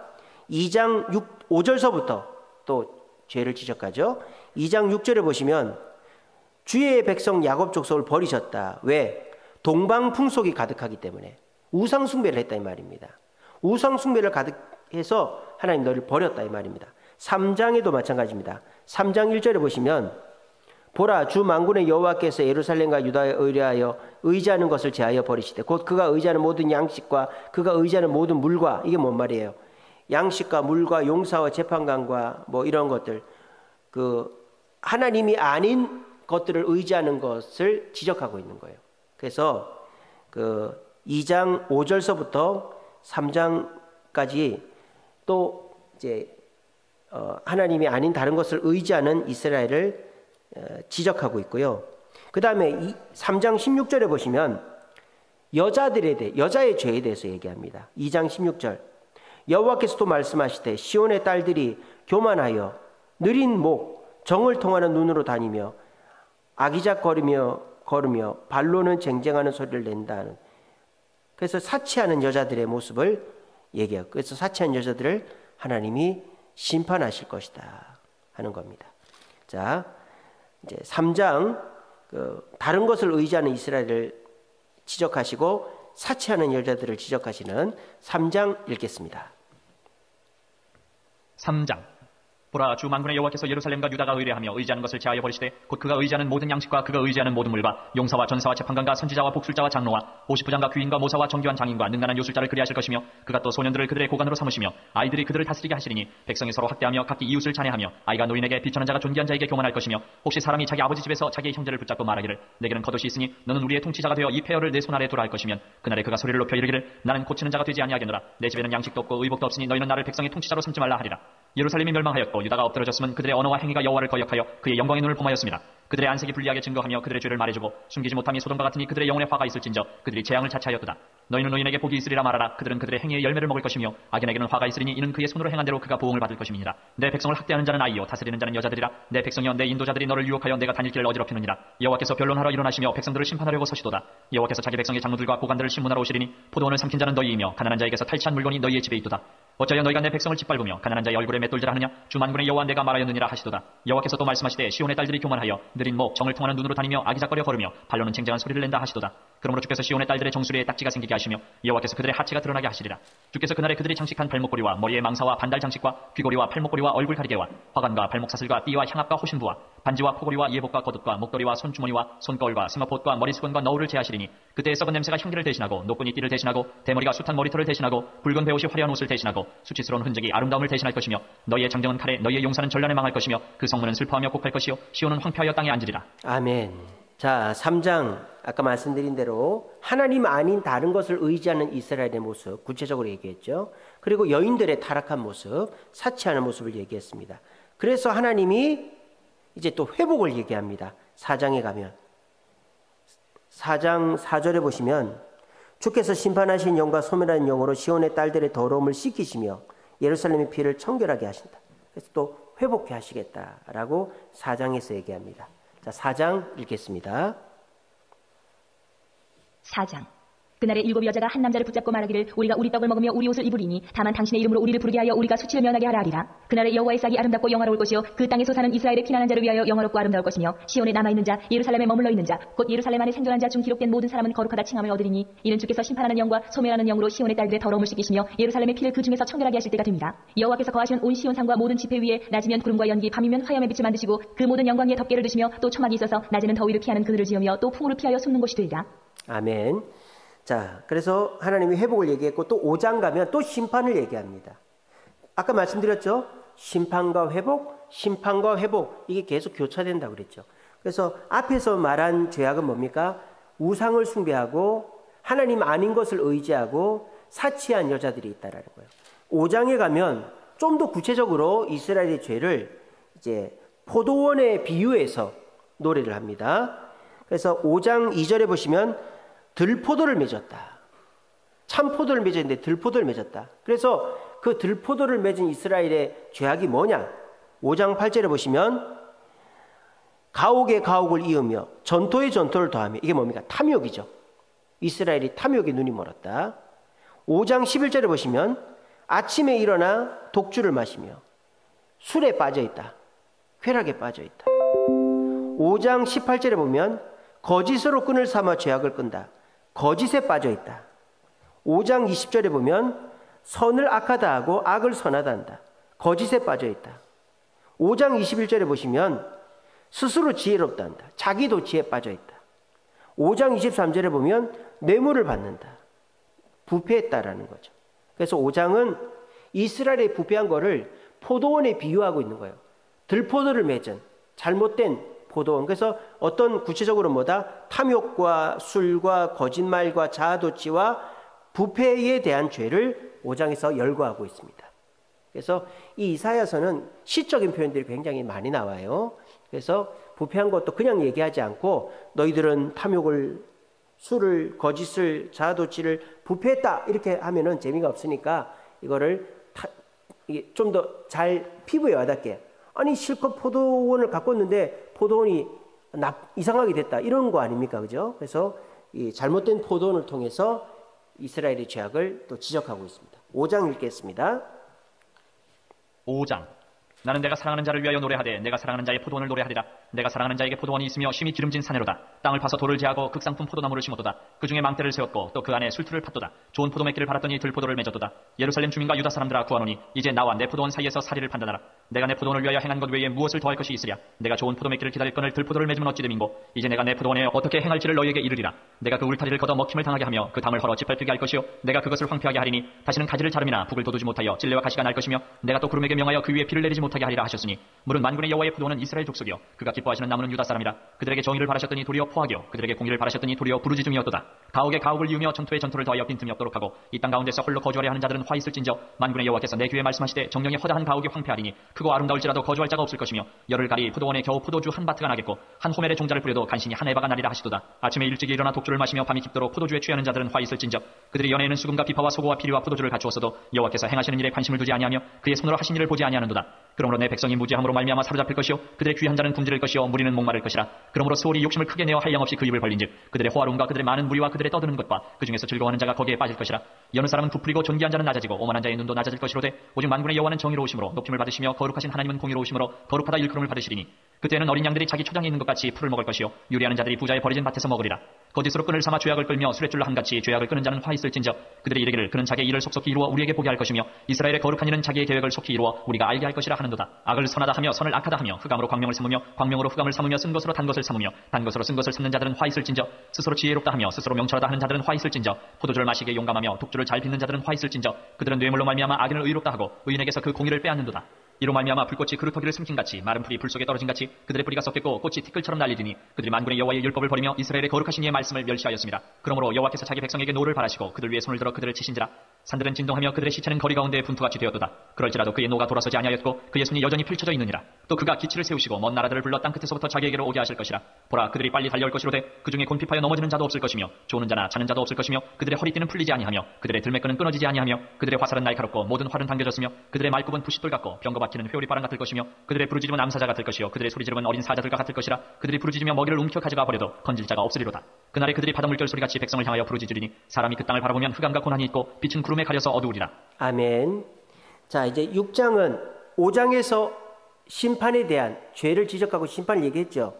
2장 5절서부터 또 죄를 지적하죠. 2장 6절에 보시면 주의 백성 야곱 족속을 버리셨다. 왜? 동방 풍속이 가득하기 때문에 우상 숭배를 했다 이 말입니다. 우상 숭배를 가득해서 하나님 너를 버렸다 이 말입니다. 3장에도 마찬가지입니다. 3장 1절에 보시면 보라 주 만군의 여호와께서 예루살렘과 유다에 의뢰하여 의지하는 것을 제하여 버리시되 곧 그가 의지하는 모든 양식과 그가 의지하는 모든 물과 이게 뭔 말이에요? 양식과 물과 용사와 재판관과 뭐 이런 것들 그 하나님이 아닌 것들을 의지하는 것을 지적하고 있는 거예요. 그래서 그 2장 5절서부터 3장까지 또 이제 하나님이 아닌 다른 것을 의지하는 이스라엘을 지적하고 있고요. 그 다음에 3장 16절에 보시면 여자의 죄에 대해서 얘기합니다. 2장 16절 여호와께서도 말씀하시되 시온의 딸들이 교만하여 느린 목 정을 통하는 눈으로 다니며 아기작 걸으며 발로는 쟁쟁하는 소리를 낸다는 그래서 사치하는 여자들의 모습을 얘기해요. 그래서 사치하는 여자들을 하나님이 심판하실 것이다 하는 겁니다. 자, 이제 3장 다른 것을 의지하는 이스라엘을 지적하시고 사치하는 여자들을 지적하시는 3장 읽겠습니다. 3장 보라 주 만군의 여호와께서 예루살렘과 유다가 의뢰하며 의지하는 것을 제하여 버리시되 곧 그가 의지하는 모든 양식과 그가 의지하는 모든 물과 용사와 전사와 재판관과 선지자와 복술자와 장로와 50부장과 귀인과 모사와 정교한 장인과 능란한 요술자를 그리하실 것이며 그가 또 소년들을 그들의 고관으로 삼으시며 아이들이 그들을 다스리게 하시리니 백성이 서로 학대하며 각기 이웃을 잔해하며 아이가 노인에게 비천한 자가 존귀한 자에게 교만할 것이며 혹시 사람이 자기 아버지 집에서 자기의 형제를 붙잡고 말하기를 내게는 겉옷이 있으니 너는 우리의 통치자가 되어 이 폐허를 내 손 아래 두라 할 것이면 그날에 그가 소리를 높여 이르기를 나는 고치는 자가 되지 아니하겠노라 내 집에는 양식도 없고 의복도 없으니 너희는 나를 백성의 통치자로 삼지 말라 하리라. 예루살렘이 멸망하였고 유다가 엎드러졌으면 그들의 언어와 행위가 여호와를 거역하여 그의 영광의 눈을 범하였습니다. 그들의 안색이 불리하게 증거하며 그들의 죄를 말해주고 숨기지 못함이 소돔과 같으니 그들의 영혼에 화가 있을진저 그들이 재앙을 자처하였도다. 너희는 노인에게 복이 있으리라 말하라. 그들은 그들의 행위의 열매를 먹을 것이며 악인에게는 화가 있으리니 이는 그의 손으로 행한 대로 그가 보응을 받을 것임이니라. 내 백성을 학대하는 자는 아이요 다스리는 자는 여자들이라. 내 백성이여 내 인도자들이 너를 유혹하여 내가 다닐 길을 어지럽히느니라. 여호와께서 변론하러 일어나시며 백성들을 심판하려고 서시도다. 여호와께서 자기 백성의 장로들과 고관들을 심문하러 오시리니 포도원을 삼킨 자는 너희이며 가난한 자에게서 탈취한 물건이 너희의 집에 있도다. 어쩌여 너희가 내 백성을 짓밟으며 가난한 자의 얼굴에 맷돌질을 하느냐. 주 만군의 여호와 내가 말하였느니라 하시도다. 여호와께서 또 말씀하시되 시온의 딸들이 교만하여 느린 목 정을 통하는 눈으로 다니며 아기작거려 걸으며 발로는 쟁쟁한 소리를 낸다 하시도다. 그러므로 주께서 시온의 딸들의 정수리에 딱지가 생기게 하시며 여호와께서 그들의 하체가 드러나게 하시리라. 주께서 그날에 그들이 장식한 발목고리와 머리에 망사와 반달 장식과 귀고리와 팔목고리와 얼굴 가리개와 화관과 발목사슬과 띠와 향압과 호신부와 반지와 코고리와 예복과 겉옷과 목도리와 손주머니와 손거울과 스마포옷과 머리수건과 너울을 제하시리니 그때의 썩은 냄새가 향기를 대신하고 노끈이 띠를 대신하고 대머리가 숱한 머리털을 대신하고 붉은 베옷이 화려한 옷을 대신하고 수치스러운 흔적이 아름다움을 대신할 것이며 너희의 장정은 칼에 너희의 용사는 전란에 망할 것이며 그 성문은 슬퍼하며 곡할 것이요 시온은 황폐하여 땅에 앉으리라. 아멘. 자, 3장 아까 말씀드린 대로 하나님 아닌 다른 것을 의지하는 이스라엘의 모습 구체적으로 얘기했죠. 그리고 여인들의 타락한 모습, 사치하는 모습을 얘기했습니다. 그래서 하나님이 이제 또 회복을 얘기합니다. 4장에 가면 4장 4절에 보시면 주께서 심판하신 영과 소멸하는 영으로 시온의 딸들의 더러움을 씻기시며 예루살렘의 피를 청결하게 하신다. 그래서 또 회복해 하시겠다라고 4장에서 얘기합니다. 자, 4장 읽겠습니다. 4장 그날에 7 여자가 한 남자를 붙잡고 말하기를 우리가 우리 떡을 먹으며 우리 옷을 입으리니 다만 당신의 이름으로 우리를 부르게 하여 우리가 수치를 면하게 하라 하리라. 그날에 여호와의 싹이 아름답고 영화로울 것이요 그 땅에서 사는 이스라엘의 피난한 자를 위하여 영화롭고 아름다울 것이며 시온에 남아있는 자 예루살렘에 머물러 있는 자 곧 예루살렘 안에 생존한 자 중 기록된 모든 사람은 거룩하다 칭함을 얻으리니 이는 주께서 심판하는 영과 소멸하는 영으로 시온의 딸들의 더러움을 씻기시며 예루살렘의 피를 그 중에서 청결하게 하실 때가 됩니다. 여호와께서 거하시는 온 시온 산과 모든 지폐 위에 낮이면 구름과 연기 밤이면 화염의 빛을 만드시고 그 모든 영광 위에 덮개를 두시며 또 초막이 있어서 낮에는 더위를 피하는 그늘을 지으며 또 풍우를 피하여 숨는 곳이 되리라. 아멘. 자, 그래서 하나님이 회복을 얘기했고 또 5장 가면 또 심판을 얘기합니다. 아까 말씀드렸죠? 심판과 회복, 심판과 회복 이게 계속 교차된다고 그랬죠. 그래서 앞에서 말한 죄악은 뭡니까? 우상을 숭배하고 하나님 아닌 것을 의지하고 사치한 여자들이 있다라는 거예요. 5장에 가면 좀 더 구체적으로 이스라엘의 죄를 이제 포도원에 비유해서 노래를 합니다. 그래서 5장 2절에 보시면 들포도를 맺었다. 참포도를 맺었는데 들포도를 맺었다. 그래서 그 들포도를 맺은 이스라엘의 죄악이 뭐냐? 5장 8절에 보시면 가옥에 가옥을 이으며 전토에 전토를 더하며. 이게 뭡니까? 탐욕이죠. 이스라엘이 탐욕에 눈이 멀었다. 5장 11절에 보시면 아침에 일어나 독주를 마시며 술에 빠져있다. 쾌락에 빠져있다. 5장 18절에 보면 거짓으로 끈을 삼아 죄악을 끈다. 거짓에 빠져있다. 5장 20절에 보면 선을 악하다 하고 악을 선하다 한다. 거짓에 빠져있다. 5장 21절에 보시면 스스로 지혜롭다 한다. 자기도 지혜에 빠져있다. 5장 23절에 보면 뇌물을 받는다. 부패했다라는 거죠. 그래서 5장은 이스라엘의 부패한 거를 포도원에 비유하고 있는 거예요. 들포도를 맺은 잘못된 포도원. 그래서 어떤 구체적으로 뭐다? 탐욕과 술과 거짓말과 자아도취와 부패에 대한 죄를 5장에서 열거하고 있습니다. 그래서 이 이사야서는 시적인 표현들이 굉장히 많이 나와요. 그래서 부패한 것도 그냥 얘기하지 않고 너희들은 탐욕을, 술을, 거짓을, 자아도취를 부패했다 이렇게 하면은 재미가 없으니까 이거를 좀 더 잘 피부에 와닿게, 아니 실컷 포도원을 가꿨는데 포도원이 이상하게 됐다 이런 거 아닙니까? 그죠? 그래서 이 잘못된 포도원을 통해서 이스라엘의 죄악을 또 지적하고 있습니다. 5장 읽겠습니다. 5장. 나는 내가 사랑하는 자를 위하여 노래하되 내가 사랑하는 자의 포도원을 노래하리라. 내가 사랑하는 자에게 포도원이 있으며 심히 기름진 산으로다. 땅을 파서 돌을 제하고 극상품 포도나무를 심었도다. 그 중에 망대를 세웠고 또 그 안에 술틀을 팠도다. 좋은 포도 맺기를 바랐더니 들포도를 맺었도다. 예루살렘 주민과 유다 사람들아 구하노니 이제 나와 내 포도원 사이에서 사리를 판단하라. 내가 내 포도원을 위하여 행한 것 외에 무엇을 더할 것이 있으랴. 내가 좋은 포도 맺기를 기다릴거늘 들포도를 맺으면 어찌 됨인고. 이제 내가 내 포도원에 어떻게 행할지를 너희에게 이르리라. 내가 그 울타리를 걷어 먹힘을 당하게 하며 그 담을 헐어 짓밟히게 할 것이요 내가 그것을 황폐하게 하리니 다시는 가지를 자름이나 북을 돋우지 못하여 찔레와 가시가 날 것이며 내가 또 구름에게 명하여 그 위에 비를 내리지 못하게 하리라 하셨으니 물은 만군의 여호와의 포도원은 이스라엘 족속이요 그가 기뻐하시는 나무는 유다 사람이라. 그들에게 정의를 바라셨더니 도리어 포악이요 그들에게 공의를 바라셨더니 도리어 부르짖음이었도다. 가옥에 가옥을 이으며 전투에 전투를 더하여 빈틈이 없도록 하고 이 땅 가운데서 홀로 거주하려 하는 자들은 화 있을진저 만군의 여호와께서 내 귀에 말씀하시되 정령이 허다한 가옥이 황폐하리니 크고 아름다울지라도 거주할 자가 없을 것이며 열흘 가리 포도원에 겨우 포도주 한 바트가 나겠고 한 호멜의 종자를 뿌려도 간신히 한 에바가 나리라 하시도다. 아침에 일찍이 일어나 독주를 마시며 밤이 깊도록 포도주에 취하는 자들은 화 있을진저 그들의 연애에는 수금과 비파와 소고와 피리와 포도주를 갖추었어도 여호와께서 행하시는 일에 관심을 두지 아니하며 그의 손으로 하신 일을 보지 아니하는도다. 그러므로 내 백성이 무지함으로 말미암아 사로잡힐 것이요 그들의 귀한 자는 굶주릴 것이요 무리는 목마를 것이라. 그러므로 소홀히 욕심을 크게 내어 한량없이 그 입을 벌린즉 그들의 호화로움과 그들의 많은 무리와 그들의 떠드는 것과 그 중에서 즐거워하는 자가 거기에 빠질 것이라. 여느 사람은 부풀리고 존귀한 자는 낮아지고 오만한 자의 눈도 낮아질 것이로되 오직 만군의 여호와는 정의로우심으로 높임을 받으시며 거룩하신 하나님은 공의로우심으로 거룩하다 일컬음을 받으시리니 그때는 어린 양들이 자기 초장에 있는 것 같이 풀을 먹을 것이요 유리하는 자들이 부자의 버려진 밭에서 먹으리라. 거짓으로 끈을 삼아 죄악을 끌며 수레줄로 한같이 죄악을 끄는 자는 화 있을진저 그들이 이르기를 그는 자기의 일을 속속히 이루어 우리에게 보게 할 것이며 이스라엘의 거룩한 이는 자기의 계획을 속히 이루어 우리가 알게 할 것이라 하는도다. 악을 선하다 하며 선을 악하다 하며 흑암으로 광명을 삼으며 광명으로 흑암을 삼으며 쓴 것으로 단 것을 삼으며 단 것으로 쓴 것을 삼는 자들은 화 있을진저 스스로 지혜롭다 하며 스스로 명철하다 하는 자들은 화 있을진저 포도주를 마시기에 용감하며 독주를 잘 빚는 자들은 화 있을진저 그들은 뇌물로 말미암아 악인을 의롭다 하고 의인에게서 그 공의를 빼앗는도다. 이로 말미암아 불꽃이 그루터기를 숨긴같이 마른 풀이 불 속에 떨어진같이 그들의 뿌리가 썩겠고 꽃이 티끌처럼 날리리니 그들이 만군의 여호와의 율법을 버리며 이스라엘의 거룩하신 이의 말씀을 멸시하였습니다. 그러므로 여호와께서 자기 백성에게 노를 바라시고 그들 위에 손을 들어 그들을 치신지라. 산들은 진동하며 그들의 시체는 거리 가운데 분투같이 되었도다. 그럴지라도 그의 노가 돌아서지 아니하였고 그의 손이 여전히 펼쳐져 있느니라. 또 그가 기치를 세우시고 먼 나라들을 불러 땅끝에서부터 자기에게로 오게 하실 것이라. 보라 그들이 빨리 달려올 것이로되 그 중에 곤핍하여 넘어지는 자도 없을 것이며 조는 자나 자는 자도 없을 것이며 그들의 허리띠는 풀리지 아니하며 그들의 들매끈은 끊어지지 아니하며 그들의 화살은 날카롭고 모든 활은 당겨졌으며 그들의 말굽은 부싯돌 같고 병거 박히는 회오리바람 같을 것이며 그들의 부르짖음은 암사자 같을 것이요 그들의 소리지름은 어린 사자들과 같을 것이라. 그들이 부르짖으며 먹이를 움켜 가져가 버려도 건질 자가 없으리로다. 그날에 그들이 바닷물결 소리같이 백성을 향하여 부르짖으리니 사람이 그 땅을 바라보면 흑암과 고난이 있고 빛은 구름에 가려서 어두우리라. 아멘. 자, 이제 6장은 5장에서 심판에 대한 죄를 지적하고 심판을 얘기했죠.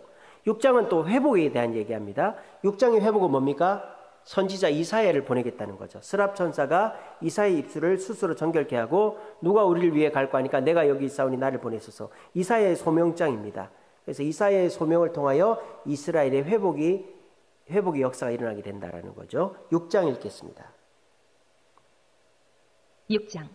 6장은 또 회복에 대한 얘기합니다. 6장의 회복은 뭡니까? 선지자 이사야를 보내겠다는 거죠. 스랍 천사가 이사야의 입술을 스스로 정결케 하고 누가 우리를 위해 갈까 하니까 내가 여기 있사오니 나를 보내소서. 이사야의 소명장입니다. 그래서 이사야의 소명을 통하여 이스라엘의 회복의 역사가 일어나게 된다는 거죠. 6장 읽겠습니다. 6장.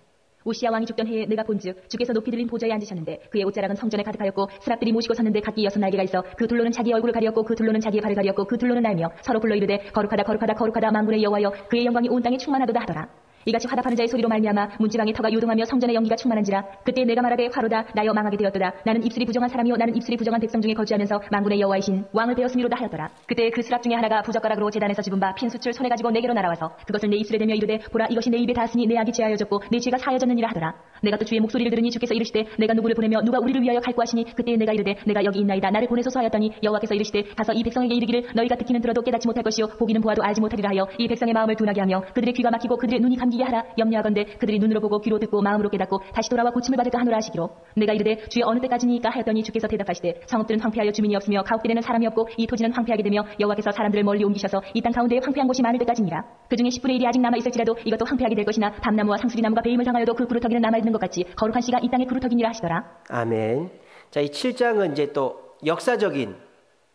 우시야 왕이 죽던 해에 내가 본즉 주께서 높이 들린 보좌에 앉으셨는데 그의 옷자락은 성전에 가득하였고 스랍들이 모시고 섰는데 각기 6날개가 있어 그 둘로는 자기의 얼굴을 가리었고 그 둘로는 자기의 발을 가리었고 그 둘로는 날며 서로 불러 이르되 거룩하다 거룩하다 거룩하다 만군의 여호와여 그의 영광이 온 땅에 충만하도다 하더라. 이같이 화답 하는 자의 소리로 말미암아 문지방의 터가 요동하며 성전의 연기가 충만한지라. 그때 내가 말하되 화로다 나여 망하게 되었도다. 나는 입술이 부정한 사람이요 나는 입술이 부정한 백성 중에 거주하면서 만군의 여호와이신 왕을 베었음이로다 하였더라. 그때 그 스랍 중에 하나가 부젓가락으로 제단에서 집은 바 핀 숯을 손에 가지고 내게로 날아와서 그것을 내 입술에 대며 이르되 보라 이것이 내 입에 닿았으니 내 악이 제하여졌고 내 죄가 사하여졌느니라 하더라. 내가 또 주의 목소리를 들으니 주께서 이르시되 내가 누구를 보내며 누가 우리를 위하여 갈고 하시니 그때 내가 이르되 내가 여기 있나이다 나를 보내소서 하였더니 여호와께서 이르시되 가서 이 백성에게 이르기를 너희가 듣기는 들어도 깨닫지 못할 것이요 보기는 보아도 알지 못하리라 하여 이 백성의 마음을 둔하게 하며 그들의 귀가 막히고 그들의 눈이 감기게 하라. 염려하건대 그들이 눈으로 보고 귀로 듣고 마음으로 깨닫고 다시 돌아와 고침을 받을까 하노라 하시기로. 내가 이르되 주의 어느 때까지니까 하였더니 주께서 대답하시되 성읍들은 황폐하여 주민이 없으며 가옥들에는 사람이 없고 이 토지는 황폐하게 되며 여호와께서 사람들을 멀리 옮기셔서 이 땅 가운데에 황폐한 곳이 많을 때까지니라. 그 중에 10분의 1이 아직 남아 있을지라도 이것도 황폐하게 될 것이나 밤나무와 상수리나무가 배임을 당하여도 그 구루터기는 남아 있는 것 같이 거룩한 씨가 이 땅의 구루터기니라 하시더라. 아멘. 자, 이 7장은 이제 또 역사적인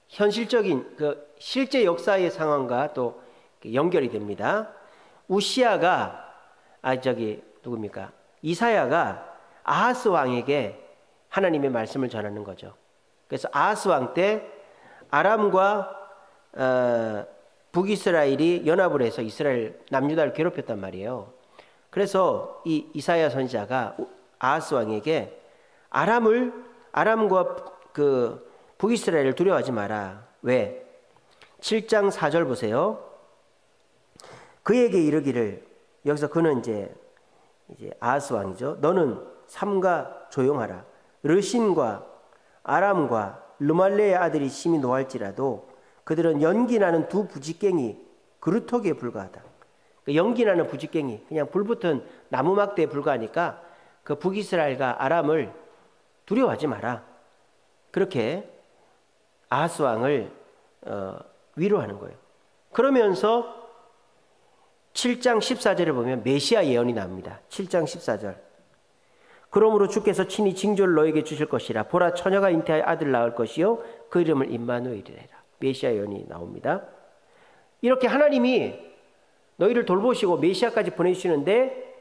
현실적인 그 실제 역사의 상황과 또 연결이 됩니다. 우시아가 누굽니까? 이사야가 아하스 왕에게 하나님의 말씀을 전하는 거죠. 그래서 아하스 왕 때 아람과 북이스라엘이 연합을 해서 이스라엘 남유다를 괴롭혔단 말이에요. 그래서 이 이사야 선지자가 아하스 왕에게 아람과 그 북이스라엘을 두려워하지 마라. 왜? 7장 4절 보세요. 그에게 이르기를, 여기서 그는 이제 아하스 왕이죠. 너는 삼가 조용하라. 르신과 아람과 르말레의 아들이 심히 노할지라도 그들은 연기나는 두 부직갱이 그루터기에 불과하다. 연기나는 부직갱이, 그냥 불붙은 나무막대에 불과하니까 그 북이스라엘과 아람을 두려워하지 마라. 그렇게 아하스 왕을 위로하는 거예요. 그러면서 7장 14절에 보면 메시아 예언이 나옵니다. 7장 14절. 그러므로 주께서 친히 징조를 너에게 주실 것이라. 보라 처녀가 잉태하여 아들을 낳을 것이요 그 이름을 임마누엘이라. 메시아 예언이 나옵니다. 이렇게 하나님이 너희를 돌보시고 메시아까지 보내주시는데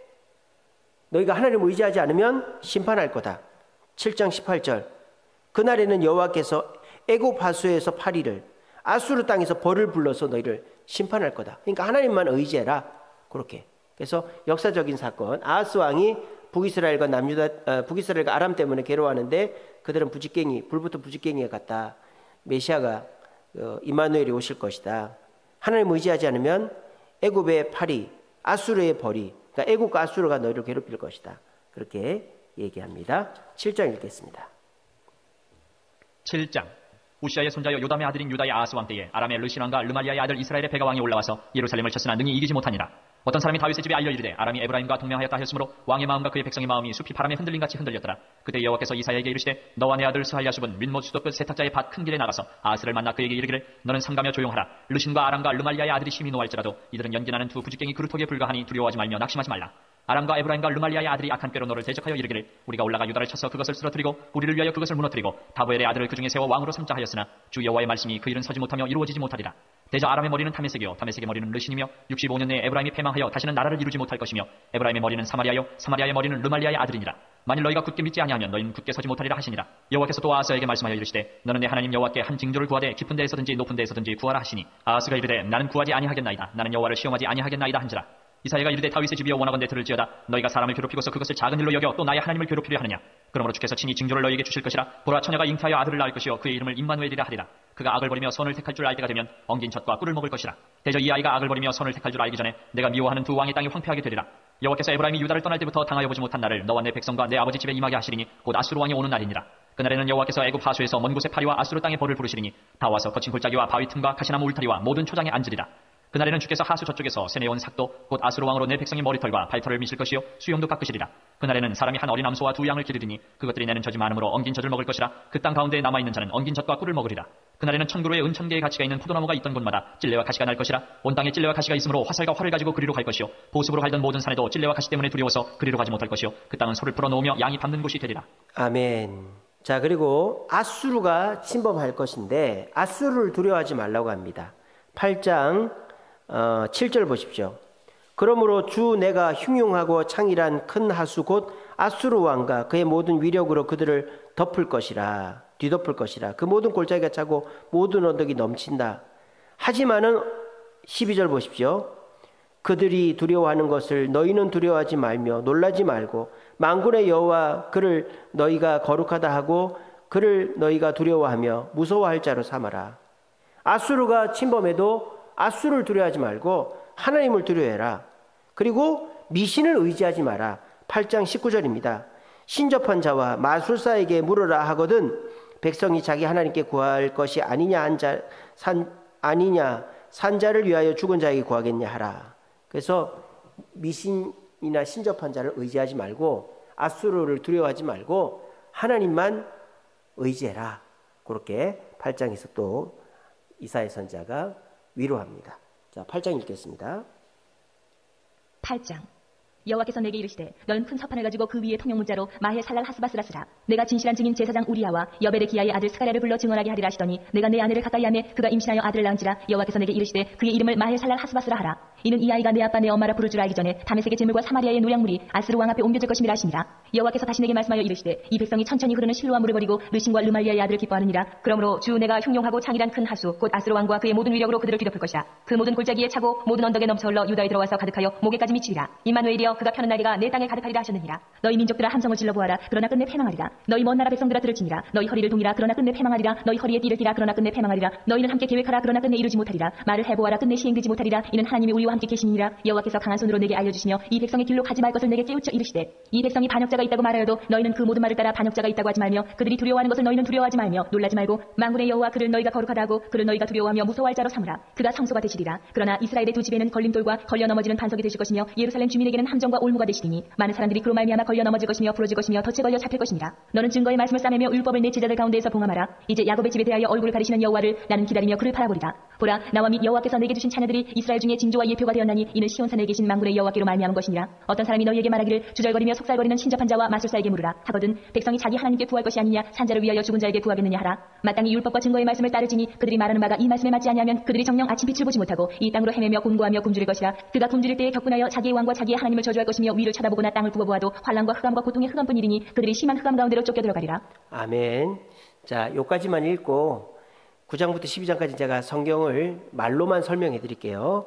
너희가 하나님을 의지하지 않으면 심판할 거다. 7장 18절. 그날에는 여호와께서 애굽 하수에서 파리를 아수르 땅에서 벌을 불러서 너희를 심판할 거다. 그러니까 하나님만 의지해라. 그렇게. 그래서 역사적인 사건. 아하스 왕이 북이스라엘과 북이스라엘과 아람 때문에 괴로워하는데 그들은 불붙은 부직갱이에 갔다. 메시아가 임마누엘이 오실 것이다. 하나님 의지하지 않으면 애굽의 파리, 아수르의 벌이, 그러니까 애굽과 아수르가 너희를 괴롭힐 것이다. 그렇게 얘기합니다. 7장 읽겠습니다. 7장. 우시아의 손자여 요담의 아들인 유다의 아하스 왕 때에 아람의 르신 왕과 르말리아의 아들 이스라엘의 베가 왕이 올라와서 예루살렘을 쳤으나 능히 이기지 못하니라. 어떤 사람이 다윗의 집에 알려 이르되 아람이 에브라임과 동맹하였다 하였으므로 왕의 마음과 그의 백성의 마음이 숲이 바람에 흔들림같이 흔들렸더라. 그때 여호와께서 이사야에게 이르시되 너와 내 아들 스할야숲은 윗못 수도 끝 세탁자의 밭 큰 길에 나가서 아하스를 만나 그에게 이르기를 너는 삼가며 조용하라. 르신과 아람과 르말리아의 아들이 심히 노할지라도 이들은 연기나는 두 부직갱이 그루터기에 불과하니 두려워하지 말며 낙심하지 말라. 아람과 에브라임과 르말리아의 아들이 악한 꾀로 너를 대적하여 이르기를 우리가 올라가 유다를 쳐서 그것을 쓰러뜨리고 우리를 위하여 그것을 무너뜨리고 다보엘의 아들을 그 중에 세워 왕으로 삼자 하였으나 주 여호와의 말씀이 그 일은 서지 못하며 이루어지지 못하리라. 대저 아람의 머리는 다메섹이요 다메섹의 머리는 르신이며 65년 내에 에브라임이 패망하여 다시는 나라를 이루지 못할 것이며 에브라임의 머리는 사마리아요 사마리아의 머리는 르말리아의 아들이니라. 만일 너희가 굳게 믿지 아니하면 너희는 굳게 서지 못하리라 하시니라. 여호와께서 또 아하스에게 말씀하여 이르시되 너는 내 하나님 여호와께 한 징조를 구하되 깊은 데에서든지 높은 데에서든지 구하라 하시니 아하스가 이르되 나는 구하지 아니하겠나이다. 나는 여호와를 시험하지 아니하겠나이다 한지라. 이사야가 이르되 다윗의 집이여 원하건대 들을지어다. 너희가 사람을 괴롭히고서 그것을 작은 일로 여겨 또 나의 하나님을 괴롭히려 하느냐. 그러므로 주께서 친히 징조를 너희에게 주실 것이라. 보라 처녀가 잉태하여 아들을 낳을 것이요 그의 이름을 임마누엘이라 하리라. 그가 악을 버리며 선을 택할 줄 알 때가 되면 엉긴 젖과 꿀을 먹을 것이라. 대저 이 아이가 악을 버리며 선을 택할 줄 알기 전에 내가 미워하는 두 왕의 땅이 황폐하게 되리라. 여호와께서 에브라임이 유다를 떠날 때부터 당하여 보지 못한 날을 너와 내 백성과 내 아버지 집에 임하게 하시리니 곧 아수르 왕이 오는 날이니라. 그날에는 여호와께서 애굽 하수에서 먼 곳의 파리와 아수르 땅의 벌을 부르시리니 다 와서 거친 골짜기와 바위 틈과 가시나무 울타리와 모든 초장에 앉으리라. 그날에는 주께서 하수 저쪽에서 세내온 삭도 곧 아수르 왕으로 내 백성의 머리털과 발털을 미실 것이요 수염도 깎으시리라. 그날에는 사람이 한 어린 암소와 두 양을 기르리니 그것들이 내는 젖이 많으므로 엉긴 젖을 먹을 것이라. 그 땅 가운데에 남아있는 자는 엉긴 젖과 꿀을 먹으리라. 그날에는 천그루의 은천개의 가치가 있는 포도나무가 있던 곳마다 찔레와 가시가 날 것이라. 온 땅에 찔레와 가시가 있으므로 화살과 활을 가지고 그리로 갈 것이요 보습으로 갈던 모든 산에도 찔레와 가시 때문에 두려워서 그리로 가지 못할 것이요 그 땅은 소를 풀어놓으며 양이 밟는 곳이 되리라. 아멘. 자, 그리고 아수르가 침범할 것인데 아수르를 두려워하지 말라고 합니다. 8장 7절 보십시오. 그러므로 주 내가 흉흉하고 창일한 큰 하수 곧 아수르 왕과 그의 모든 위력으로 그들을 덮을 것이라. 뒤덮을 것이라. 그 모든 골짜기가 차고 모든 언덕이 넘친다. 하지만은 12절 보십시오. 그들이 두려워하는 것을 너희는 두려워하지 말며 놀라지 말고 만군의 여호와 그를 너희가 거룩하다 하고 그를 너희가 두려워하며 무서워할 자로 삼아라. 아수르가 침범해도 아수르를 두려워하지 말고 하나님을 두려워해라. 그리고 미신을 의지하지 마라. 8장 19절입니다. 신접한 자와 마술사에게 물으라 하거든 백성이 자기 하나님께 구할 것이 아니냐 산자를 위하여 죽은 자에게 구하겠냐 하라. 그래서 미신이나 신접한 자를 의지하지 말고 아수르를 두려워하지 말고 하나님만 의지해라. 그렇게 8장에서 또 이사야 선지자가 위로합니다. 자, 8장 읽겠습니다. 8장. 여호와께서 내게 이르시되 너는 큰 서판을 가지고 그 위에 통용 문자로 마헤 살랄 하스바스라 쓰라. 내가 진실한 증인 제사장 우리야와 여베레기야의 아들 스가랴를 불러 증언하게 하리라 하시더니 내가 내 아내를 가까이 하매 그가 임신하여 아들을 낳은지라. 여호와께서 내게 이르시되 그의 이름을 마헤 살랄 하스바스라 하라. 이는 이 아이가 내 아빠 내 엄마라 부를 줄 알기 전에 다메섹의 제물과 사마리아의 노량물이 아스르 왕 앞에 옮겨질 것임이라 하시니라. 여호와께서 다시 내게 말씀하여 이르시되 이 백성이 천천히 흐르는 실로와 물을 버리고 르신과 르말리아의 아들을 기뻐하느니라. 그러므로 주 내가 흉용하고 창이란 큰 하수 곧 아스르 왕과 그의 모든 위력으로 그들을 뒤덮을 것이라. 그 모든 골짜기에 차고 모든 언덕에 넘쳐 흘러 유다에 들어와서 가득하여 목에까지 미치리라. 임마누엘이여 그가 펴는 날개가 내 땅에 가득하리라 하셨느니라. 너희 민족들아 함성을 질러 보아라. 그러나 끝내 패망하리라. 너희 먼 나라 백성들아 들을지니라. 너희 허리를 동이라. 그러나 끝내 패망하리라. 너희 허리에 띠를 띠라. 그러나 끝내 패망하리라. 너희는 함께 계획하라. 그러나 끝내 이루지 못하리라. 말을 해보아라. 끝내 시행되지 못하리라. 이는 하나님이 우리와 함께 계시니라. 여호와께서 강한 손으로 내게 알려주시며 이 백성의 길로 가지 말 것을 내게 깨우쳐 이르시되 이 백성이 반역자가 있다고 말하여도 너희는 그 모든 말을 따라 반역자가 있다고 하지 말며 그들이 두려워하는 것을 너희는 두려워하지 말며 놀라지 말고 만군의 여호와 그를 너희가 거룩하다 하고 그를 너희가 두려워하며 무서워할 자로 삼으라. 그가 성소가 되시리라. 그러나 이스라엘의 두 집에는 걸림돌과 걸려 넘어지는 반석이 되실 것이며 예루살렘 주민에게는 함정과 올무가 되시리니 많은 사람들이 그로 말미암아 걸려 넘어질 것이며 부러질 것이며 덫에 걸려 잡힐 것이니라. 너는 증거의 말씀을 싸매며 율법을 내 제자들 가운데에서 봉함하라. 이제 야곱의 집에 대하여 얼굴을 가리시는 여호와를 나는 기다리며 그를 바라보리라. 보라 나와 및 여호와께서 내게 주신 자녀들이 이스라엘 중에 징조와 예표가 되었나니 이는 시온산에 계신 만군의 여호와께로 말미암은 것이니라. 어떤 사람이 너희에게 말하기를 주절거리며 속살거리는 신접한 자와 마술사에게 물으라 하거든 백성이 자기 하나님께 구할 것이 아니냐 산자를 위하여 죽은 자에게 구하겠느냐 하라. 마땅히 율법과 증거의 말씀을 따르지니 그들이 말하는 바가 이 말씀에 맞지 아니하면 그들이 정녕 아침 빛을 보지 못하고 이 땅으로 헤매며 곤고하며 굶주릴 것이라. 그가 굶주릴 때에 격분하여 자기의 왕과 자기의 하나님을 저주할 것이며 위를 쳐다보거나 땅을 굽어보아도 환난과 흑암과 고통의 흑암뿐이니 그들이 심한 흑암 가운데로 쫓겨 들어가리라. 아멘. 자, 요까지만 읽고 9장부터 12장까지 제가 성경을 말로만 설명해 드릴게요.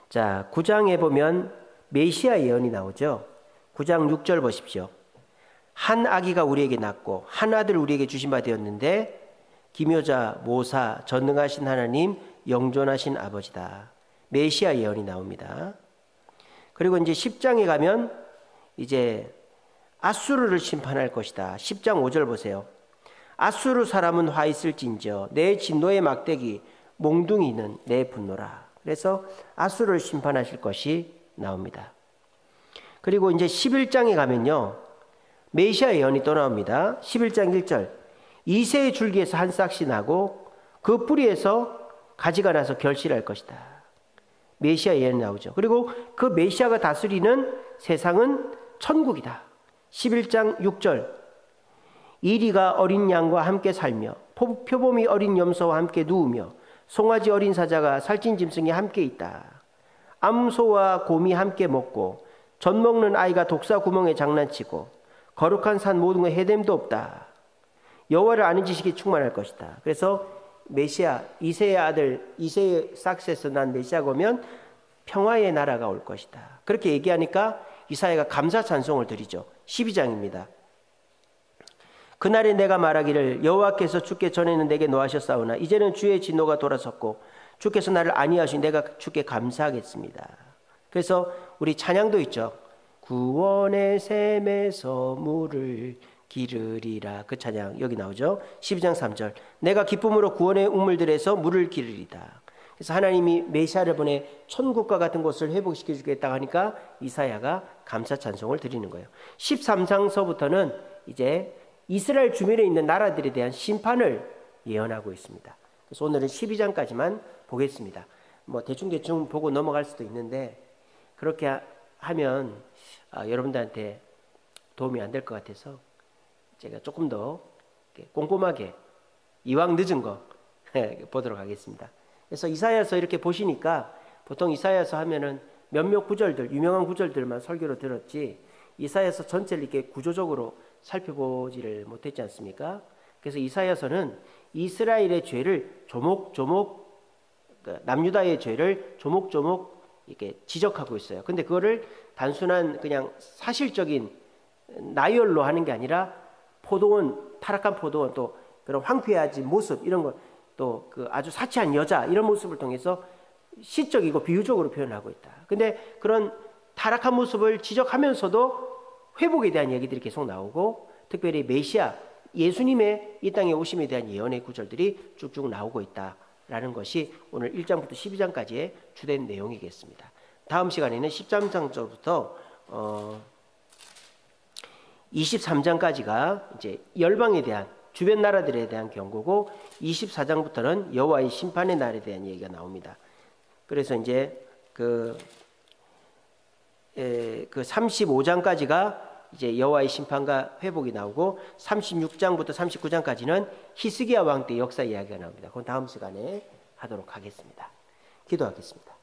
자, 9장에 보면 메시아 예언이 나오죠. 9장 6절 보십시오. 한 아기가 우리에게 낳고 한 아들 우리에게 주신 바 되었는데 기묘자 모사 전능하신 하나님 영존하신 아버지다. 메시아 예언이 나옵니다. 그리고 이제 10장에 가면 이제 아수르를 심판할 것이다. 10장 5절 보세요. 아수르 사람은 화 있을진저 내 진노의 막대기 몽둥이는 내 분노라. 그래서 아수르를 심판하실 것이 나옵니다. 그리고 이제 11장에 가면요. 메시아 예언이 또 나옵니다. 11장 1절 이새의 줄기에서 한 싹씩 나고 그 뿌리에서 가지가 나서 결실할 것이다. 메시아 예언이 나오죠. 그리고 그 메시아가 다스리는 세상은 천국이다. 11장 6절 이리가 어린 양과 함께 살며 표범이 어린 염소와 함께 누우며 송아지 어린 사자가 살찐 짐승이 함께 있다. 암소와 곰이 함께 먹고 젖 먹는 아이가 독사 구멍에 장난치고 거룩한 산 모든 것 해됨도 없다. 여호와를 아는 지식이 충만할 것이다. 그래서 메시아 이새의 아들 이새의 싹스에서 난 메시아가 오면 평화의 나라가 올 것이다. 그렇게 얘기하니까 이사야가 감사 찬송을 드리죠. 12장입니다. 그날에 내가 말하기를 여호와께서 주께 전에는 내게 노하셨사오나 이제는 주의 진노가 돌아섰고 주께서 나를 안위하시니 내가 주께 감사하겠습니다. 그래서 우리 찬양도 있죠. 구원의 샘에서 물을 기르리라. 그 찬양 여기 나오죠. 12장 3절 내가 기쁨으로 구원의 우물들에서 물을 기르리다. 그래서 하나님이 메시아를 보내 천국과 같은 곳을 회복시켜 주겠다고 하니까 이사야가 감사 찬송을 드리는 거예요. 13장서부터는 이제 이스라엘 주변에 있는 나라들에 대한 심판을 예언하고 있습니다. 그래서 오늘은 12장까지만 보겠습니다. 뭐 대충 보고 넘어갈 수도 있는데 그렇게 하면 여러분들한테 도움이 안 될 것 같아서 제가 조금 더 꼼꼼하게 이왕 늦은 거 보도록 하겠습니다. 그래서 이사야서 이렇게 보시니까 보통 이사야서 하면은 몇몇 구절들 유명한 구절들만 설교로 들었지 이사야서 전체를 이렇게 구조적으로 살펴보지를 못했지 않습니까? 그래서 이사야서는 이스라엘의 죄를 조목조목 남유다의 죄를 조목조목 이렇게 지적하고 있어요. 근데 그거를 단순한 그냥 사실적인 나열로 하는 게 아니라 포도원, 타락한 포도원, 또 그런 황폐해진 모습, 이런 거, 또 그 아주 사치한 여자, 이런 모습을 통해서 시적이고 비유적으로 표현하고 있다. 근데 그런 타락한 모습을 지적하면서도 회복에 대한 얘기들이 계속 나오고, 특별히 메시아, 예수님의 이 땅에 오심에 대한 예언의 구절들이 쭉쭉 나오고 있다라는 것이 오늘 1장부터 12장까지의 주된 내용이겠습니다. 다음 시간에는 13장부터 23장까지가 이제 열방에 대한, 주변 나라들에 대한 경고고, 24장부터는 여호와의 심판의 날에 대한 얘기가 나옵니다. 그래서 이제 그 35장까지가 이제 여호와의 심판과 회복이 나오고, 36장부터 39장까지는 히스기야 왕 때 역사 이야기가 나옵니다. 그건 다음 시간에 하도록 하겠습니다. 기도하겠습니다.